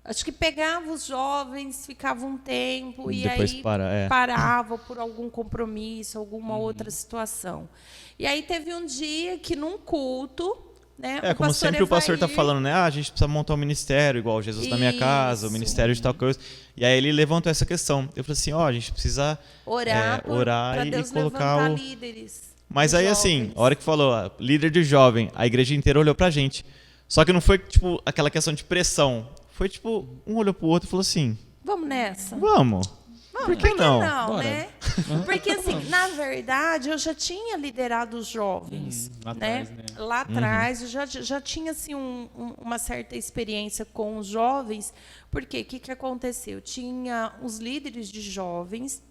Acho que pegava os jovens, ficava um tempo e depois aí parava por algum compromisso, alguma outra situação. E aí teve um dia que num culto, né? Como sempre o pastor tá falando, né? A gente precisa montar um ministério, igual Jesus na minha casa, o ministério de tal coisa. E aí ele levantou essa questão. Eu falei assim, a gente precisa orar para e Deus colocar líderes. Mas aí assim, a hora que falou, líder de jovem, a igreja inteira olhou pra gente. Só que não foi tipo aquela questão de pressão. Foi tipo, um olhou pro outro e falou assim, vamos nessa. Vamos. Por que não? Né? Porque, assim, na verdade, eu já tinha liderado os jovens. Lá né? atrás, né? Lá atrás, eu já tinha assim, uma certa experiência com os jovens. Porque o que aconteceu? Tinha os líderes de jovens,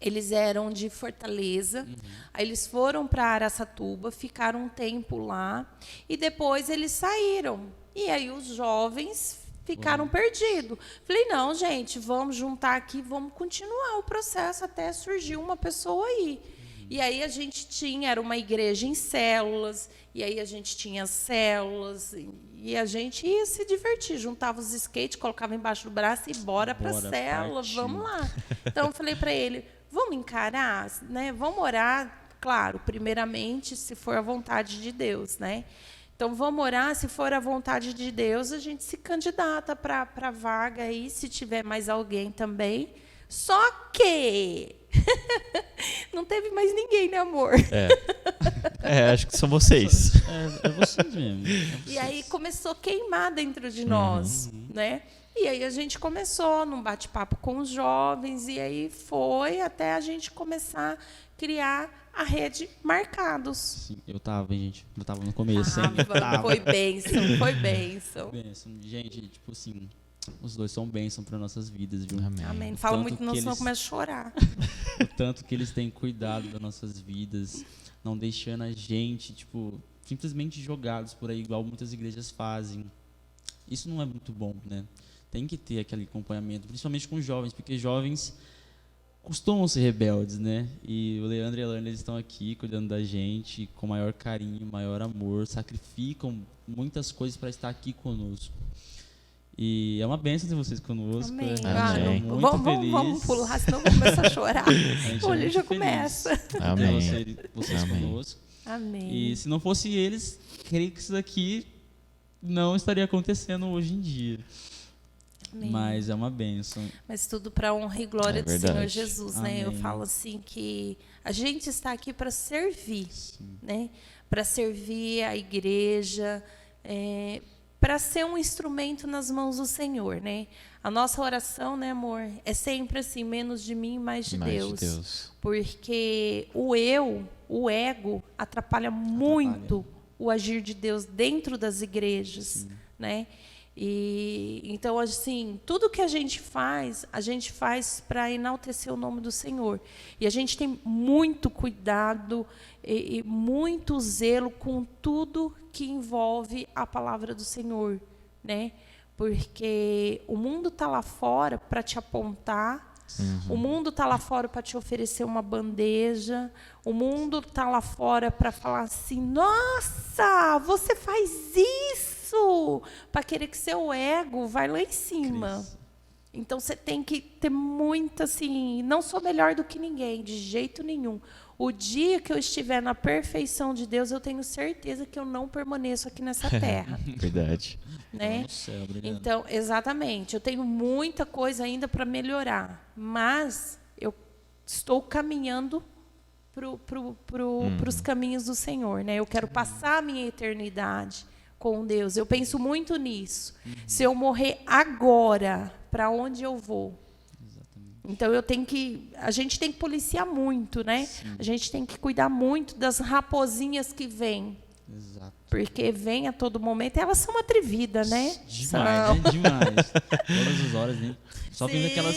eles eram de Fortaleza, aí eles foram para Araçatuba, ficaram um tempo lá, e depois eles saíram. E aí os jovens ficaram perdidos. Falei, não, gente, vamos juntar aqui, vamos continuar o processo até surgir uma pessoa aí. E aí a gente era uma igreja em células, e aí a gente tinha células, e a gente ia se divertir, juntava os skates, colocava embaixo do braço e bora para a célula, partiu. vamos lá. Então eu falei para ele, vamos encarar, né? Vamos orar, claro, primeiramente, se for a vontade de Deus, né? Então, vamos orar, se for a vontade de Deus, a gente se candidata para a vaga aí, se tiver mais alguém também. Só que não teve mais ninguém, né, amor? Acho que são vocês. É vocês mesmo. E aí começou a queimar dentro de nós, né? E aí a gente começou num bate-papo com os jovens, e aí foi até a gente começar a criar a rede Marcados. Sim, eu tava no começo, hein? Foi bênção, foi bênção. Gente, tipo assim, os dois são bênção para nossas vidas, viu? Amém. Não fala muito não, que senão eu começo a chorar. O tanto que eles têm cuidado das nossas vidas, não deixando a gente, tipo, simplesmente jogados por aí, igual muitas igrejas fazem. Isso não é muito bom, né? Tem que ter aquele acompanhamento, principalmente com jovens, porque jovens costumam ser rebeldes, né? E o Leandro e a Lana, eles estão aqui cuidando da gente com maior carinho, maior amor, sacrificam muitas coisas para estar aqui conosco. E é uma bênção ter vocês conosco. Amém. Amém. Muito feliz. Vamos pular, senão eu vou começar a chorar. A O olho muito já feliz começa. de ter Amém. vocês Amém. conosco. Amém. E se não fosse eles, creio que isso daqui não estaria acontecendo hoje em dia. Amém. Mas é uma bênção. Mas tudo para honra e glória É do verdade. Senhor Jesus, né? Eu Amém. falo assim que a gente está aqui para servir, Sim. né? Para servir a igreja, para ser um instrumento nas mãos do Senhor, né? A nossa oração, né, amor, é sempre assim, menos de mim, mais de Deus. Porque o ego, atrapalha muito o agir de Deus dentro das igrejas, né? E então, assim, tudo que a gente faz para enaltecer o nome do Senhor. E a gente tem muito cuidado e muito zelo com tudo que envolve a palavra do Senhor, né? Porque o mundo está lá fora para te apontar, o mundo está lá fora para te oferecer uma bandeja, o mundo está lá fora para falar assim, nossa, você faz isso, para querer que seu ego vai lá em cima. Cris. Então você tem que ter muito assim, não sou melhor do que ninguém, de jeito nenhum. O dia que eu estiver na perfeição de Deus, eu tenho certeza que eu não permaneço aqui nessa terra. Verdade. Né? No céu, obrigado. Então, exatamente, eu tenho muita coisa ainda para melhorar, mas eu estou caminhando pros caminhos do Senhor, né? Eu quero passar a minha eternidade com Deus. Eu penso muito nisso. Se eu morrer agora, para onde eu vou? Então a gente tem que policiar muito, né? Sim. A gente tem que cuidar muito das raposinhas que vêm. Exato. Porque vem a todo momento, elas são atrevidas, né? Demais, né? Demais. Todas as horas, né? Só vendo aquelas...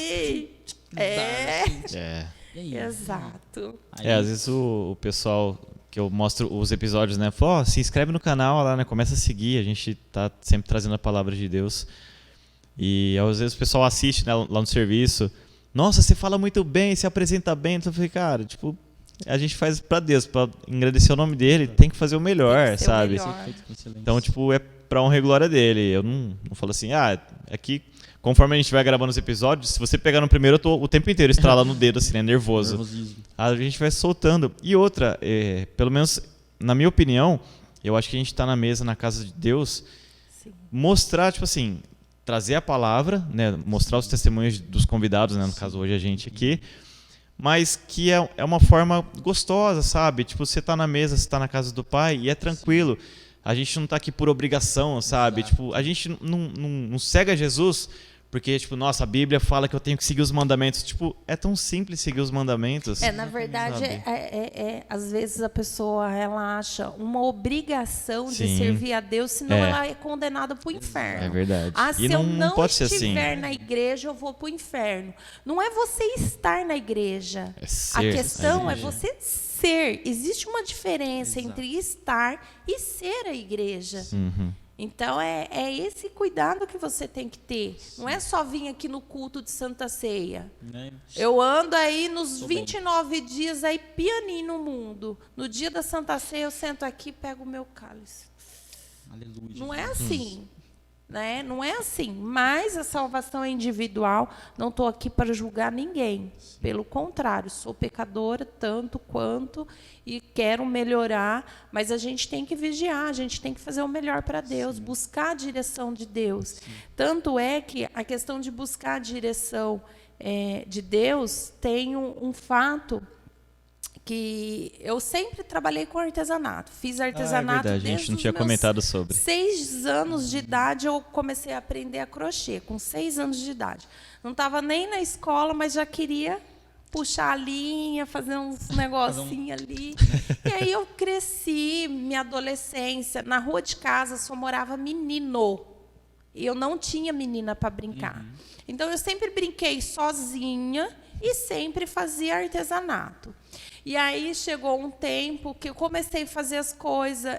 Exato. Às vezes o pessoal que eu mostro os episódios, né? Fala, se inscreve no canal lá, né? Começa a seguir, a gente tá sempre trazendo a palavra de Deus. E às vezes o pessoal assiste, né, lá no serviço. Nossa, você fala muito bem, se apresenta bem. Então eu falei, cara, tipo, a gente faz pra Deus, pra engrandecer o nome dele, tem que fazer o melhor, sabe? O melhor. Então, tipo, é pra honra e glória dele. Eu não falo assim, aqui, conforme a gente vai gravando os episódios, se você pegar no primeiro, eu tô o tempo inteiro estralando o dedo, assim, né, nervoso. Nervosismo. A gente vai soltando. E outra, pelo menos, na minha opinião, eu acho que a gente tá na mesa, na casa de Deus, sim, mostrar, tipo assim, trazer a palavra, né, mostrar os testemunhos dos convidados, né, no caso hoje a gente aqui, mas que é uma forma gostosa, sabe? Tipo, você tá na mesa, você tá na casa do Pai e é tranquilo. A gente não tá aqui por obrigação, sabe? Exato. Tipo, a gente não cega Jesus porque, tipo, nossa, a Bíblia fala que eu tenho que seguir os mandamentos. Tipo, é tão simples seguir os mandamentos. Na verdade, às vezes a pessoa ela acha uma obrigação de servir a Deus, senão ela é condenada para o inferno. É verdade. Se eu não estiver na igreja, eu vou para o inferno. Não é você estar na igreja. A questão é você ser. Existe uma diferença entre estar e ser a igreja. Uhum. Então, é esse cuidado que você tem que ter. Não é só vir aqui no culto de Santa Ceia. Eu ando aí nos 29 dias, aí pianinho no mundo. No dia da Santa Ceia, eu sento aqui e pego o meu cálice. Aleluia. Não é assim. Né? Não é assim. Mas a salvação é individual. Não estou aqui para julgar ninguém. Pelo contrário, sou pecadora tanto quanto e quero melhorar. Mas a gente tem que vigiar, a gente tem que fazer o melhor para Deus, buscar a direção de Deus. Sim. Tanto é que a questão de buscar a direção de Deus tem um fato que eu sempre trabalhei com artesanato. Fiz artesanato desde a gente não tinha comentado sobre. 6 anos de idade eu comecei a aprender a crochê, com 6 anos de idade. Não estava nem na escola, mas já queria puxar a linha, fazer uns negocinhos ali. E aí eu cresci, minha adolescência, na rua de casa só morava menino. E eu não tinha menina para brincar. Uhum. Então eu sempre brinquei sozinha e sempre fazia artesanato. E aí chegou um tempo que eu comecei a fazer as coisas,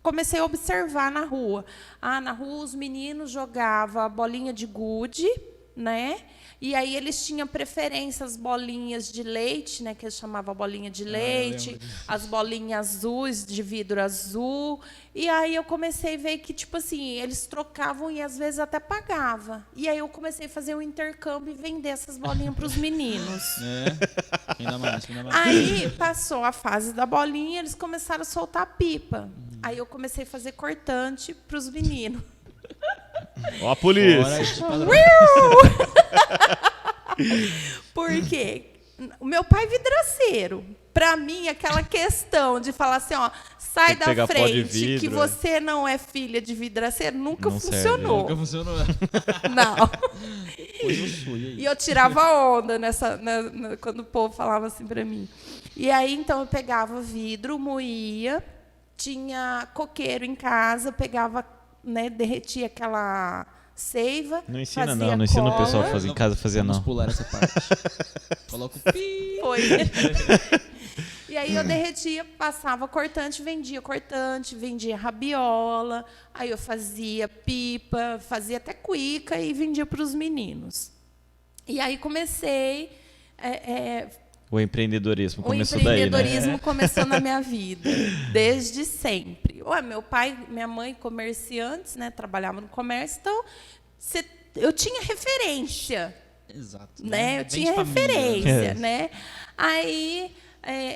comecei a observar na rua. Na rua os meninos jogavam bolinha de gude, né? E aí eles tinham preferência as bolinhas de leite, né, que eles chamavam bolinha de leite, as bolinhas azuis de vidro azul. E aí eu comecei a ver que, tipo assim, eles trocavam e às vezes até pagava. E aí eu comecei a fazer um intercâmbio e vender essas bolinhas para os meninos. Ainda mais. Aí passou a fase da bolinha, eles começaram a soltar pipa. Aí eu comecei a fazer cortante para os meninos. Ó a polícia! Por quê? O meu pai é vidraceiro. Para mim, aquela questão de falar assim, sai da frente, vidro, que você não é filha de vidraceiro, nunca funcionou. Nunca funcionou. Não. E eu tirava onda quando o povo falava assim para mim. E aí, então, eu pegava vidro, moía, tinha coqueiro em casa, pegava, né, derretia aquela seiva. Não ensina não ensina o pessoal a fazer em casa, fazer não. Vamos pular essa parte. Coloca o pi. Foi. E aí eu derretia, passava cortante, vendia rabiola, aí eu fazia pipa, fazia até cuíca e vendia para os meninos. E aí comecei... O empreendedorismo começou daí, né? O empreendedorismo começou na minha vida, desde sempre. Meu pai, minha mãe, comerciantes, né, trabalhavam no comércio, então eu tinha referência. Exato. Né? Eu tinha referência, né? Aí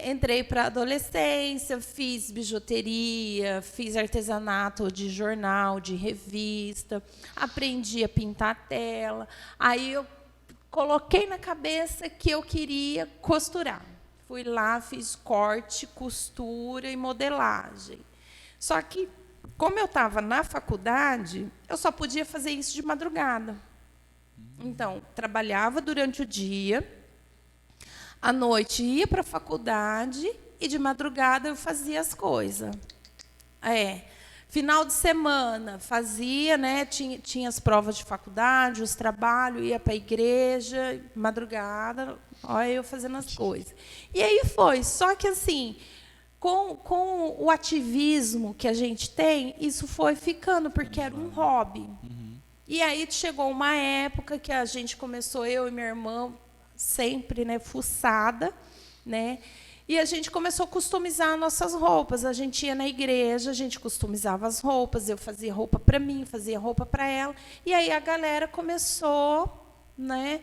entrei para a adolescência, fiz bijuteria, fiz artesanato de jornal, de revista, aprendi a pintar tela. Aí eu coloquei na cabeça que eu queria costurar. Fui lá, fiz corte, costura e modelagem. Só que, como eu estava na faculdade, eu só podia fazer isso de madrugada. Então, trabalhava durante o dia, à noite ia para a faculdade e de madrugada eu fazia as coisas. Final de semana fazia, né? Tinha as provas de faculdade, os trabalhos, ia para a igreja, madrugada, olha eu fazendo as coisas. E aí foi. Só que assim, com o ativismo que a gente tem, isso foi ficando, porque era um hobby. E aí chegou uma época que a gente começou, eu e minha irmã, sempre, né, fuçada, né? E a gente começou a customizar nossas roupas. A gente ia na igreja, a gente customizava as roupas, eu fazia roupa para mim, fazia roupa para ela. E aí a galera começou, né?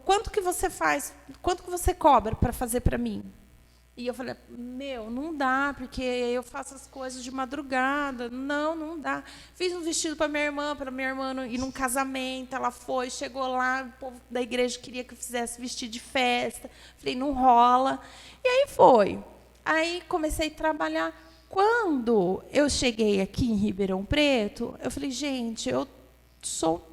Quanto que você faz? Quanto que você cobra para fazer para mim? E eu falei, não dá, porque eu faço as coisas de madrugada. Não dá. Fiz um vestido para minha irmã ir num casamento. Ela foi, chegou lá, o povo da igreja queria que eu fizesse vestido de festa. Falei, não rola. E aí foi. Aí comecei a trabalhar. Quando eu cheguei aqui em Ribeirão Preto, eu falei, gente, eu sou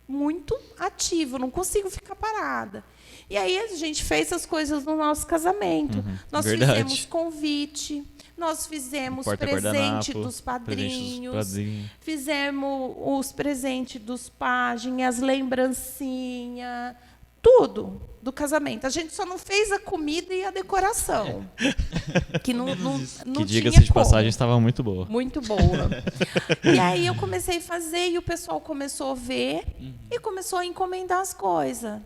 muito ativa, não consigo ficar parada. E aí a gente fez as coisas no nosso casamento. Nós fizemos convite, nós fizemos presente dos padrinhos, fizemos os presentes dos pajens, as lembrancinhas, tudo do casamento. A gente só não fez a comida e a decoração. Que não que diga-se de passagem, estava muito boa. Muito boa. E aí eu comecei a fazer e o pessoal começou a ver e começou a encomendar as coisas.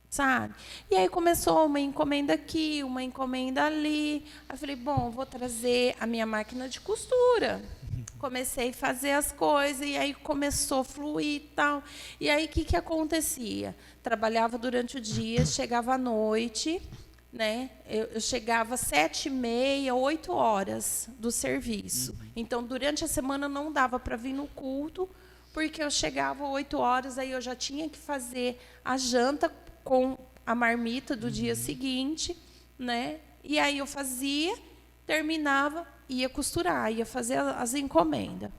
Sabe? E aí começou uma encomenda aqui, uma encomenda ali. Aí eu falei, bom, vou trazer a minha máquina de costura. Comecei a fazer as coisas e aí começou a fluir e tal. E aí o que acontecia? Trabalhava durante o dia, chegava à noite, né? Eu chegava às 7h30, 8 horas do serviço. Então, durante a semana não dava para vir no culto, porque eu chegava às 8 horas, aí eu já tinha que fazer a janta com a marmita do dia seguinte, né? E aí eu fazia, terminava, ia costurar, ia fazer as encomendas.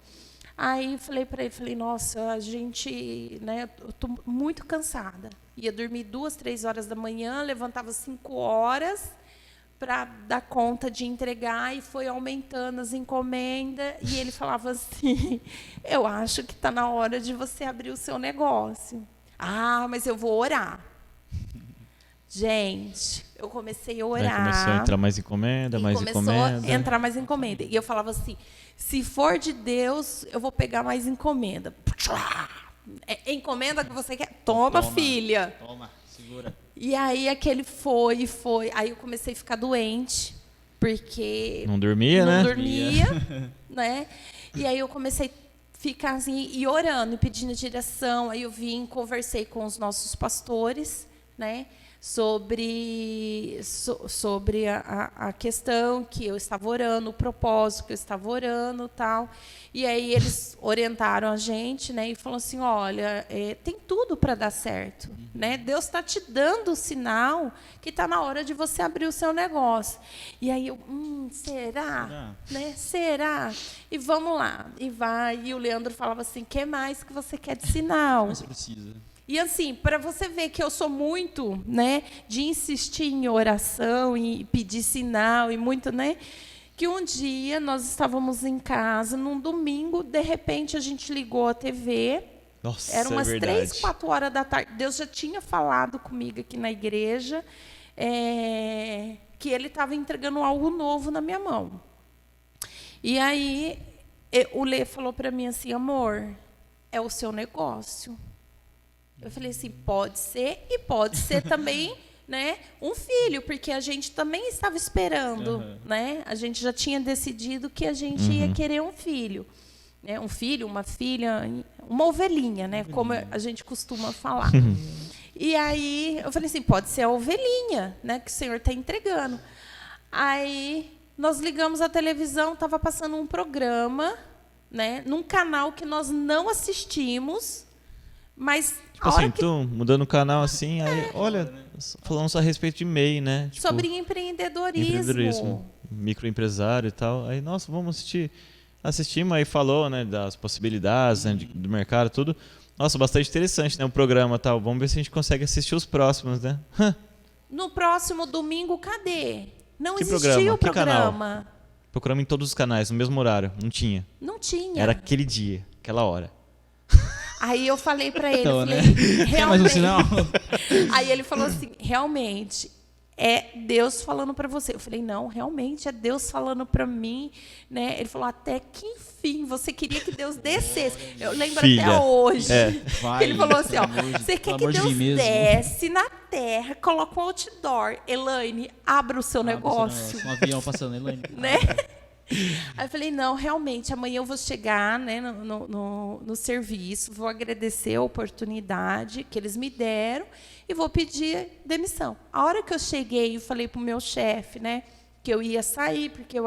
Aí falei para ele, nossa, a gente, né, eu tô muito cansada. Ia dormir 2, 3 horas da manhã, levantava 5 horas para dar conta de entregar e foi aumentando as encomendas. E ele falava assim, eu acho que está na hora de você abrir o seu negócio. Ah, mas eu vou orar. Gente, eu comecei a orar. Aí começou a entrar mais encomenda, começou a entrar mais encomenda. E eu falava assim, se for de Deus, eu vou pegar mais encomenda. É encomenda que você quer? Toma, filha. Toma, segura. E aí aquele foi. Aí eu comecei a ficar doente, porque... Não dormia, né? Não dormia, né? E aí eu comecei a ficar assim, e orando, e pedindo direção. Aí eu conversei com os nossos pastores, né? Sobre a questão que eu estava orando, o propósito que eu estava orando, tal. E aí eles orientaram a gente, né, e falaram assim, olha, tem tudo para dar certo, né? Deus está te dando o sinal que está na hora de você abrir o seu negócio. E aí eu, será? Né? Será? E vamos lá. E vai. E o Leandro falava assim, que mais que você quer de sinal? Mas você precisa. E assim, para você ver que eu sou muito, né, de insistir em oração e pedir sinal e muito, né, que um dia nós estávamos em casa, num domingo, de repente a gente ligou a TV. Nossa, era umas verdade. 3, 4 horas da tarde. Deus já tinha falado comigo aqui na igreja que Ele estava entregando algo novo na minha mão. E aí o Lê falou para mim assim, amor, é o seu negócio. Eu falei assim, pode ser, e pode ser também, né, um filho, porque a gente também estava esperando, né? A gente já tinha decidido que a gente ia querer um filho, né? Um filho, uma filha, uma ovelhinha, né? Como a gente costuma falar. E aí eu falei assim, pode ser a ovelhinha, né, que o Senhor está entregando. Aí nós ligamos a televisão, estava passando um programa, né, num canal que nós não assistimos, Mas Tipo a hora assim, que tu mudando o canal assim, aí, olha, falando só a respeito de MEI, né? Tipo, sobre empreendedorismo. microempresário e tal. Aí, nossa, vamos assistir. Assistimos, aí falou, né, das possibilidades, né, do mercado, tudo. Nossa, bastante interessante, né, o programa e tal. Vamos ver se a gente consegue assistir os próximos, né? No próximo domingo, cadê? Não Que existia programa? o Que canal? programa. Procuramos em todos os canais, no mesmo horário. Não tinha. Não tinha. Era aquele dia, aquela hora. Aí eu falei pra ele, Então, eu né? falei, Quer mais um sinal? Aí ele falou assim, realmente, é Deus falando pra você. Eu falei, não, realmente é Deus falando pra mim, né? Ele falou, até que enfim, você queria que Deus descesse. Eu lembro Filha. até hoje. Vai, Ele falou assim, ó, pelo amor de- você quer pelo que amor de Deus mim mesmo. desce na terra, coloca um outdoor. Elaine, abra o seu Abre o seu negócio. Um avião passando, Elaine. Né? Aí eu falei, não, realmente, amanhã eu vou chegar, né, no serviço, vou agradecer a oportunidade que eles me deram e vou pedir demissão. A hora que eu cheguei, eu falei para o meu chefe, né, que eu ia sair, porque eu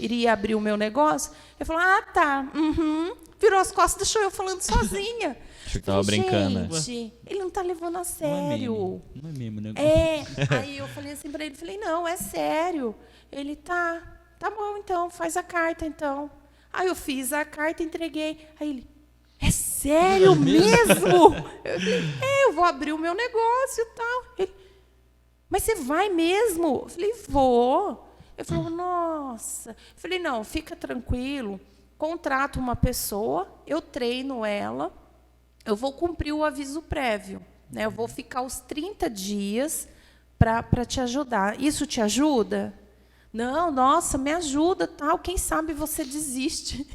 iria abrir o meu negócio. Ele falou, ah, tá, virou as costas, deixou eu falando sozinha. Acho que tava brincando, né? Gente, ele não está levando a Não é sério. meme. Não é meme, né? Aí eu falei assim para ele, falei, não, é sério. Ele, tá bom, então, faz a carta, então. Aí eu fiz a carta, entreguei. Aí ele, é sério mesmo? Eu falei, eu vou abrir o meu negócio e tal. Ele, mas você vai mesmo? Eu falei, vou. Ele falou, nossa. Eu falei, não, fica tranquilo, contrato uma pessoa, eu treino ela, eu vou cumprir o aviso prévio, né? Eu vou ficar os 30 dias para te ajudar. Isso te ajuda? Não, nossa, me ajuda, tal. Quem sabe você desiste.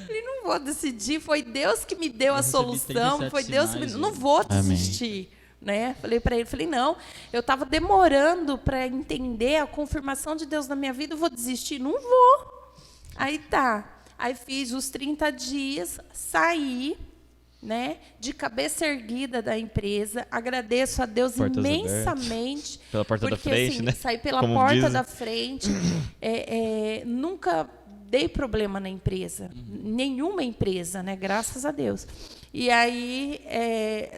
Falei, não vou decidir. Foi Deus que me deu a solução. Foi Deus que me... Não vou desistir. Né? Falei para ele, falei, não, eu estava demorando para entender a confirmação de Deus na minha vida, eu vou desistir? Não vou. Aí tá. Aí fiz os 30 dias, saí, né, de cabeça erguida da empresa, agradeço a Deus Portas imensamente. Pela porta da porque, frente, assim, né? saí pela Como porta dizem. da frente. Nunca dei problema na empresa. Nenhuma empresa, né? Graças a Deus. E aí,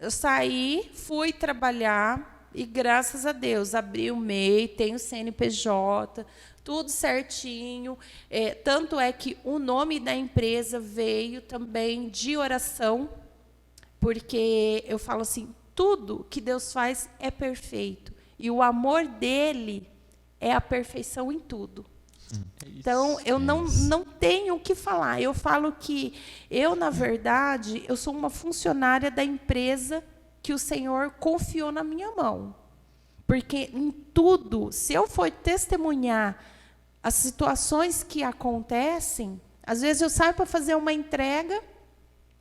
eu saí, fui trabalhar e, graças a Deus, abri o MEI, tenho CNPJ, tudo certinho. Tanto é que o nome da empresa veio também de oração, porque eu falo assim, tudo que Deus faz é perfeito. E o amor dele é a perfeição em tudo. Então, eu não tenho o que falar. Eu falo que eu, na verdade, eu sou uma funcionária da empresa que o Senhor confiou na minha mão. Porque em tudo, se eu for testemunhar as situações que acontecem, às vezes eu saio para fazer uma entrega,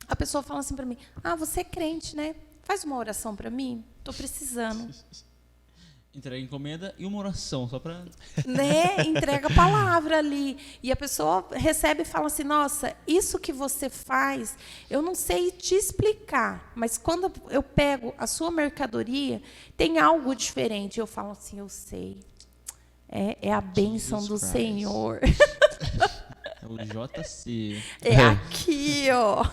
a pessoa fala assim para mim, você é crente, né? Faz uma oração para mim, estou precisando. Entrega encomenda e uma oração, só para... Né? Entrega a palavra ali. E a pessoa recebe e fala assim, nossa, isso que você faz, eu não sei te explicar, mas quando eu pego a sua mercadoria, tem algo diferente. Eu falo assim, eu sei. É a bênção Jesus do Christ. Senhor. É o JC. É aqui, ó.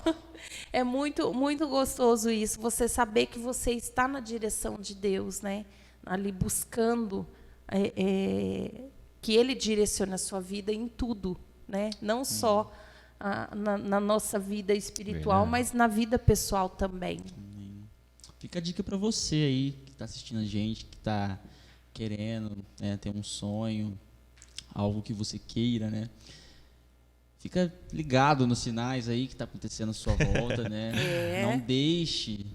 É muito, muito gostoso isso, você saber que você está na direção de Deus, né? Ali buscando que Ele direcione a sua vida em tudo, né? Não só na nossa vida espiritual, Verdade. mas na vida pessoal também. Fica a dica para você aí que está assistindo a gente, que está querendo, né, ter um sonho, algo que você queira, né? Fica ligado nos sinais aí que está acontecendo à sua volta, né? Não deixe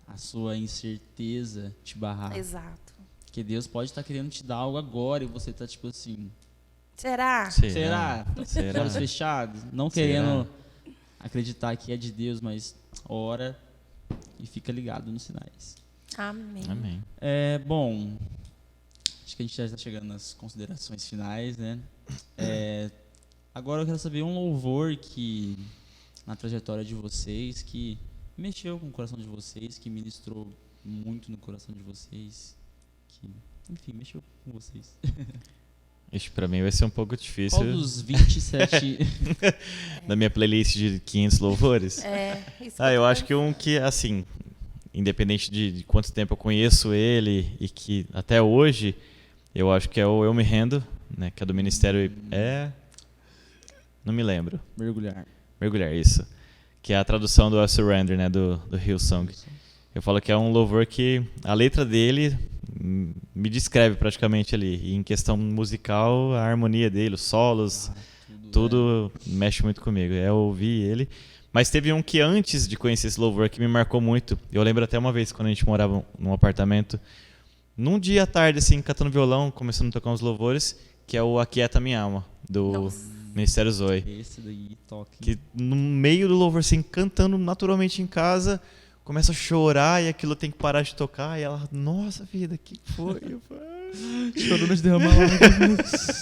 a sua incerteza te barrar. Exato. Porque Deus pode estar querendo te dar algo agora e você está tipo assim, Será? será? Será? Olhos fechados, não querendo acreditar que é de Deus, mas ora e fica ligado nos sinais. Amém. Amém. Bom, acho que a gente já está chegando nas considerações finais, né? Agora eu quero saber um louvor que, na trajetória de vocês, que mexeu com o coração de vocês, que ministrou muito no coração de vocês, que, enfim, mexeu com vocês. Ixi, pra mim vai ser um pouco difícil. Qual dos 27... Da minha playlist de 500 louvores? Isso Eu acho que um que, assim, independente de quanto tempo eu conheço ele e que até hoje, eu acho que é o Eu Me Rendo, né? Que é do Ministério... Não me lembro. Mergulhar, isso. Que é a tradução do I Surrender, né? Do Hillsong. Eu falo que é um louvor que a letra dele me descreve praticamente ali. E em questão musical, a harmonia dele, os solos, tudo mexe muito comigo. Eu ouvi ele. Mas teve um que antes de conhecer esse louvor que me marcou muito. Eu lembro até uma vez quando a gente morava num apartamento, num dia à tarde, assim, catando violão, começando a tocar uns louvores, que é o Aquieta Minha Alma, do Ministério Zoe. Esse daí toca. Que no meio do louvor, assim, cantando naturalmente em casa, começa a chorar e aquilo tem que parar de tocar. E ela, nossa vida, que foi? Chorando de derramar lágrimas.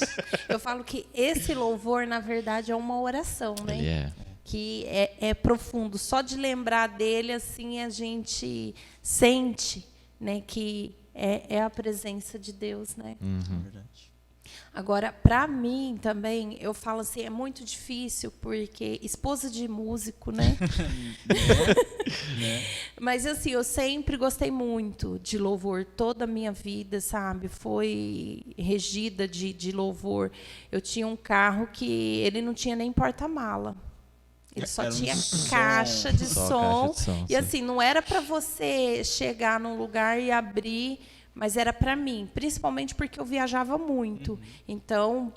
Eu falo que esse louvor, na verdade, é uma oração, né? Ele é. Que é profundo. Só de lembrar dele, assim, a gente sente, né, que é a presença de Deus, né? Verdade. Agora, para mim também, eu falo assim, é muito difícil, porque esposa de músico, né? Mas assim, eu sempre gostei muito de louvor, toda a minha vida, sabe? Foi regida de louvor. Eu tinha um carro que ele não tinha nem porta-mala. Ele só tinha caixa de som. E assim, não era para você chegar num lugar e abrir, mas era para mim, principalmente porque eu viajava muito. Então,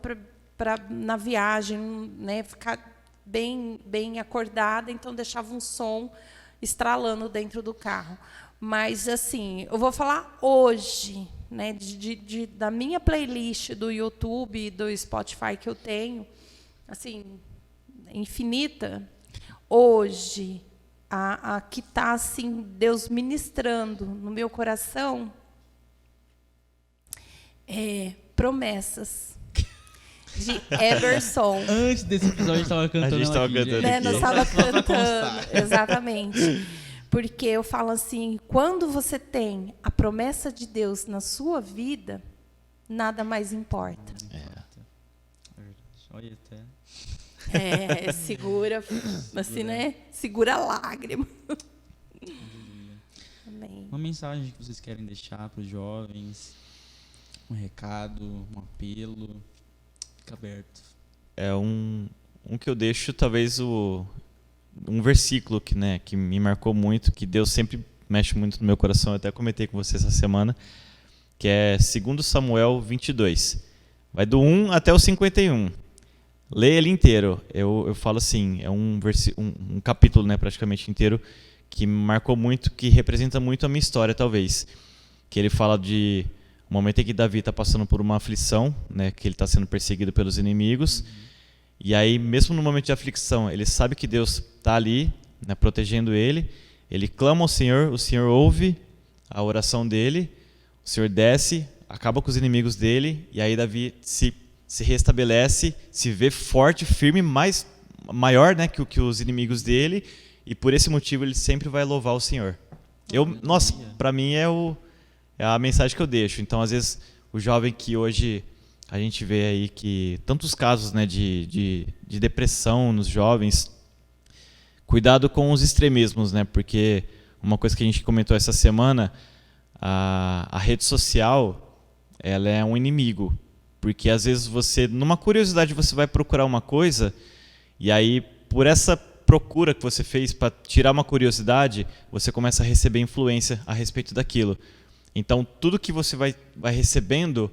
para na viagem, né, ficar bem acordada, então deixava um som estralando dentro do carro. Mas assim, eu vou falar hoje, né, da minha playlist do YouTube e do Spotify que eu tenho, assim, infinita. Hoje, a que está assim, Deus ministrando no meu coração, Promessas, de Emerson. Antes desse episódio, a gente estava cantando. Nós estava cantando, exatamente. Porque eu falo assim, quando você tem a promessa de Deus na sua vida, nada mais importa. Olha até. Segura, assim, né? Segura a lágrima. Amém. Uma mensagem que vocês querem deixar para os jovens, um recado, um apelo, fica aberto. É um que eu deixo, talvez, um versículo que me marcou muito, que Deus sempre mexe muito no meu coração, eu até comentei com você essa semana, que é 2 Samuel 22. Vai do 1 até o 51. Lê ele inteiro. Eu falo assim, é um capítulo, né, praticamente inteiro, que me marcou muito, que representa muito a minha história, talvez. Que ele fala de um momento em que Davi está passando por uma aflição, né, que ele está sendo perseguido pelos inimigos. E aí, mesmo no momento de aflição, ele sabe que Deus está ali, né, protegendo ele. Ele clama ao Senhor, o Senhor ouve a oração dele, o Senhor desce, acaba com os inimigos dele, e aí Davi se restabelece, se vê forte, firme, maior, né, que os inimigos dele, e por esse motivo ele sempre vai louvar o Senhor. Nossa, para mim é a mensagem que eu deixo. Então, às vezes, o jovem que hoje a gente vê aí que tantos casos, né, de depressão nos jovens, cuidado com os extremismos, né, porque uma coisa que a gente comentou essa semana, a rede social, ela é um inimigo. Porque às vezes você, numa curiosidade, você vai procurar uma coisa e aí, por essa procura que você fez para tirar uma curiosidade, você começa a receber influência a respeito daquilo. Então, tudo que você vai recebendo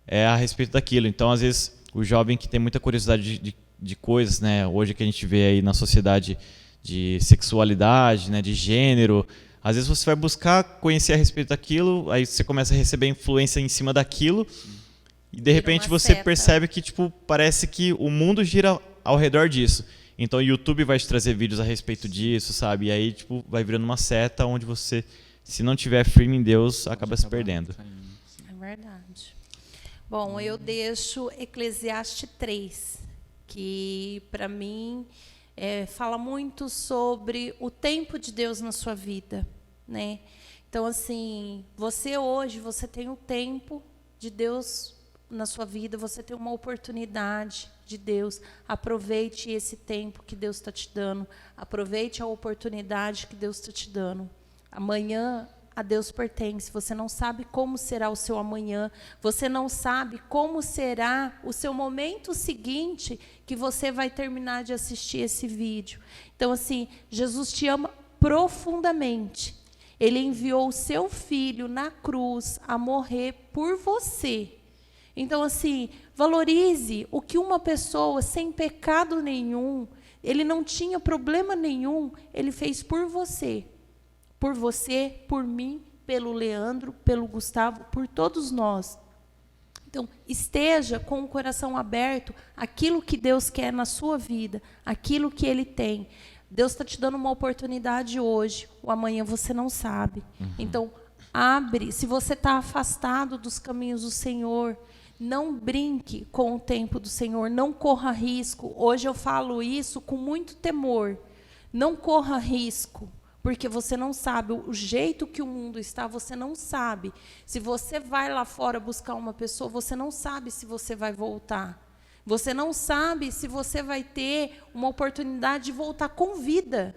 é a respeito daquilo. Então, às vezes, o jovem que tem muita curiosidade de coisas, né, hoje que a gente vê aí na sociedade de sexualidade, né, de gênero, às vezes você vai buscar conhecer a respeito daquilo, aí você começa a receber influência em cima daquilo. E de repente você percebe que parece que o mundo gira ao redor disso. Então o YouTube vai te trazer vídeos a respeito disso, sabe? E aí vai virando uma seta onde você, se não tiver firme em Deus, acaba se perdendo. É verdade. Bom, eu deixo Eclesiastes 3, que para mim fala muito sobre o tempo de Deus na sua vida, né? Então assim, você hoje, você tem o tempo de Deus na sua vida, você tem uma oportunidade de Deus. Aproveite esse tempo que Deus está te dando. Aproveite a oportunidade que Deus está te dando. Amanhã a Deus pertence. Você não sabe como será o seu amanhã. Você não sabe como será o seu momento seguinte que você vai terminar de assistir esse vídeo. Então, assim, Jesus te ama profundamente. Ele enviou o seu filho na cruz a morrer por você. Então, assim, valorize o que uma pessoa sem pecado nenhum, ele não tinha problema nenhum, ele fez por você. Por você, por mim, pelo Leandro, pelo Gustavo, por todos nós. Então, esteja com o coração aberto àquilo que Deus quer na sua vida, aquilo que Ele tem. Deus está te dando uma oportunidade hoje, o amanhã você não sabe. Então, abre. Se você está afastado dos caminhos do Senhor, não brinque com o tempo do Senhor, não corra risco. Hoje eu falo isso com muito temor. Não corra risco, porque você não sabe o jeito que o mundo está, você não sabe. Se você vai lá fora buscar uma pessoa, você não sabe se você vai voltar. Você não sabe se você vai ter uma oportunidade de voltar com vida,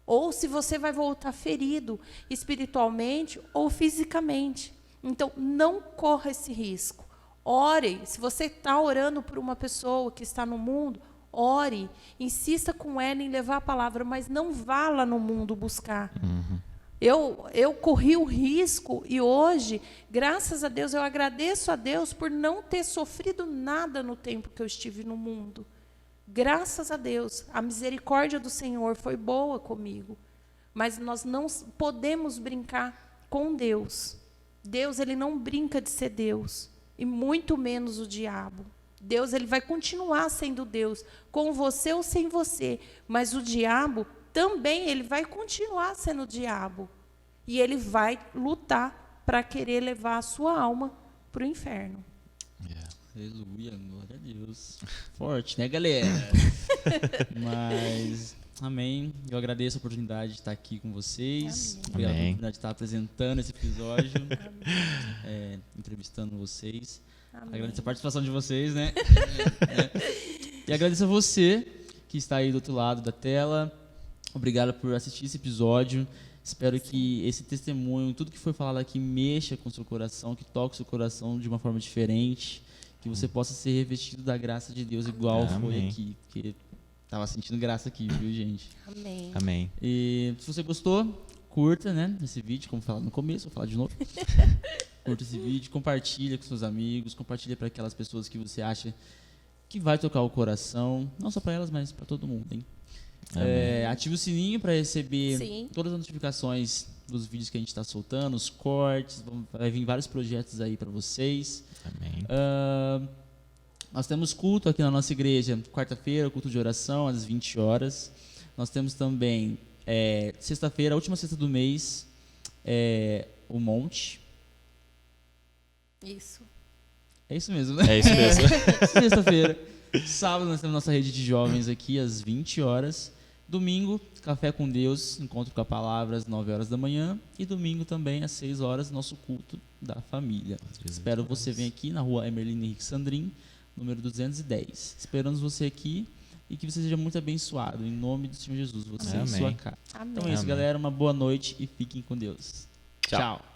ou se você vai voltar ferido espiritualmente ou fisicamente. Então, não corra esse risco. Ore. Se você está orando por uma pessoa que está no mundo, ore. Insista com ela em levar a palavra, mas não vá lá no mundo buscar. Eu corri o risco e hoje, graças a Deus, eu agradeço a Deus por não ter sofrido nada no tempo que eu estive no mundo. Graças a Deus, a misericórdia do Senhor foi boa comigo. Mas nós não podemos brincar com Deus. Deus, ele não brinca de ser Deus. E muito menos o diabo. Deus, ele vai continuar sendo Deus, com você ou sem você. Mas o diabo também, ele vai continuar sendo o diabo. E ele vai lutar para querer levar a sua alma para o inferno. Aleluia, glória a Deus. Forte, né, galera? Mas, amém. Eu agradeço a oportunidade de estar aqui com vocês. Amém. Obrigado pela oportunidade de estar apresentando esse episódio, entrevistando vocês. Amém. Agradeço a participação de vocês, né? E agradeço a você que está aí do outro lado da tela. Obrigado por assistir esse episódio. Espero que esse testemunho, tudo que foi falado aqui, mexa com o seu coração, que toque o seu coração de uma forma diferente, que você possa ser revestido da graça de Deus igual foi aqui. Porque estava sentindo graça aqui, viu, gente? Amém. Amém. E se você gostou, curta, né, esse vídeo, como falado no começo, vou falar de novo. Curta esse vídeo, compartilha com seus amigos, compartilha para aquelas pessoas que você acha que vai tocar o coração, não só para elas, mas para todo mundo, hein? Ative o sininho para receber todas as notificações dos vídeos que a gente está soltando, os cortes, vai vir vários projetos aí para vocês. Amém. Nós temos culto aqui na nossa igreja, quarta-feira, culto de oração às 20 horas. Nós temos também sexta-feira, a última sexta do mês, o Monte. Isso. É isso mesmo, né? É isso mesmo. Sexta-feira. Sábado nós temos nossa rede de jovens aqui às 20 horas. Domingo, Café com Deus, encontro com a palavra às 9 horas da manhã. E domingo também às 6 horas, nosso culto da família. Espero você vir aqui na rua Emerlina Henrique Sandrin, número 210. Esperamos você aqui e que você seja muito abençoado. Em nome do Senhor Jesus, você e sua casa. Amém. Então é isso, galera. Uma boa noite e fiquem com Deus. Tchau.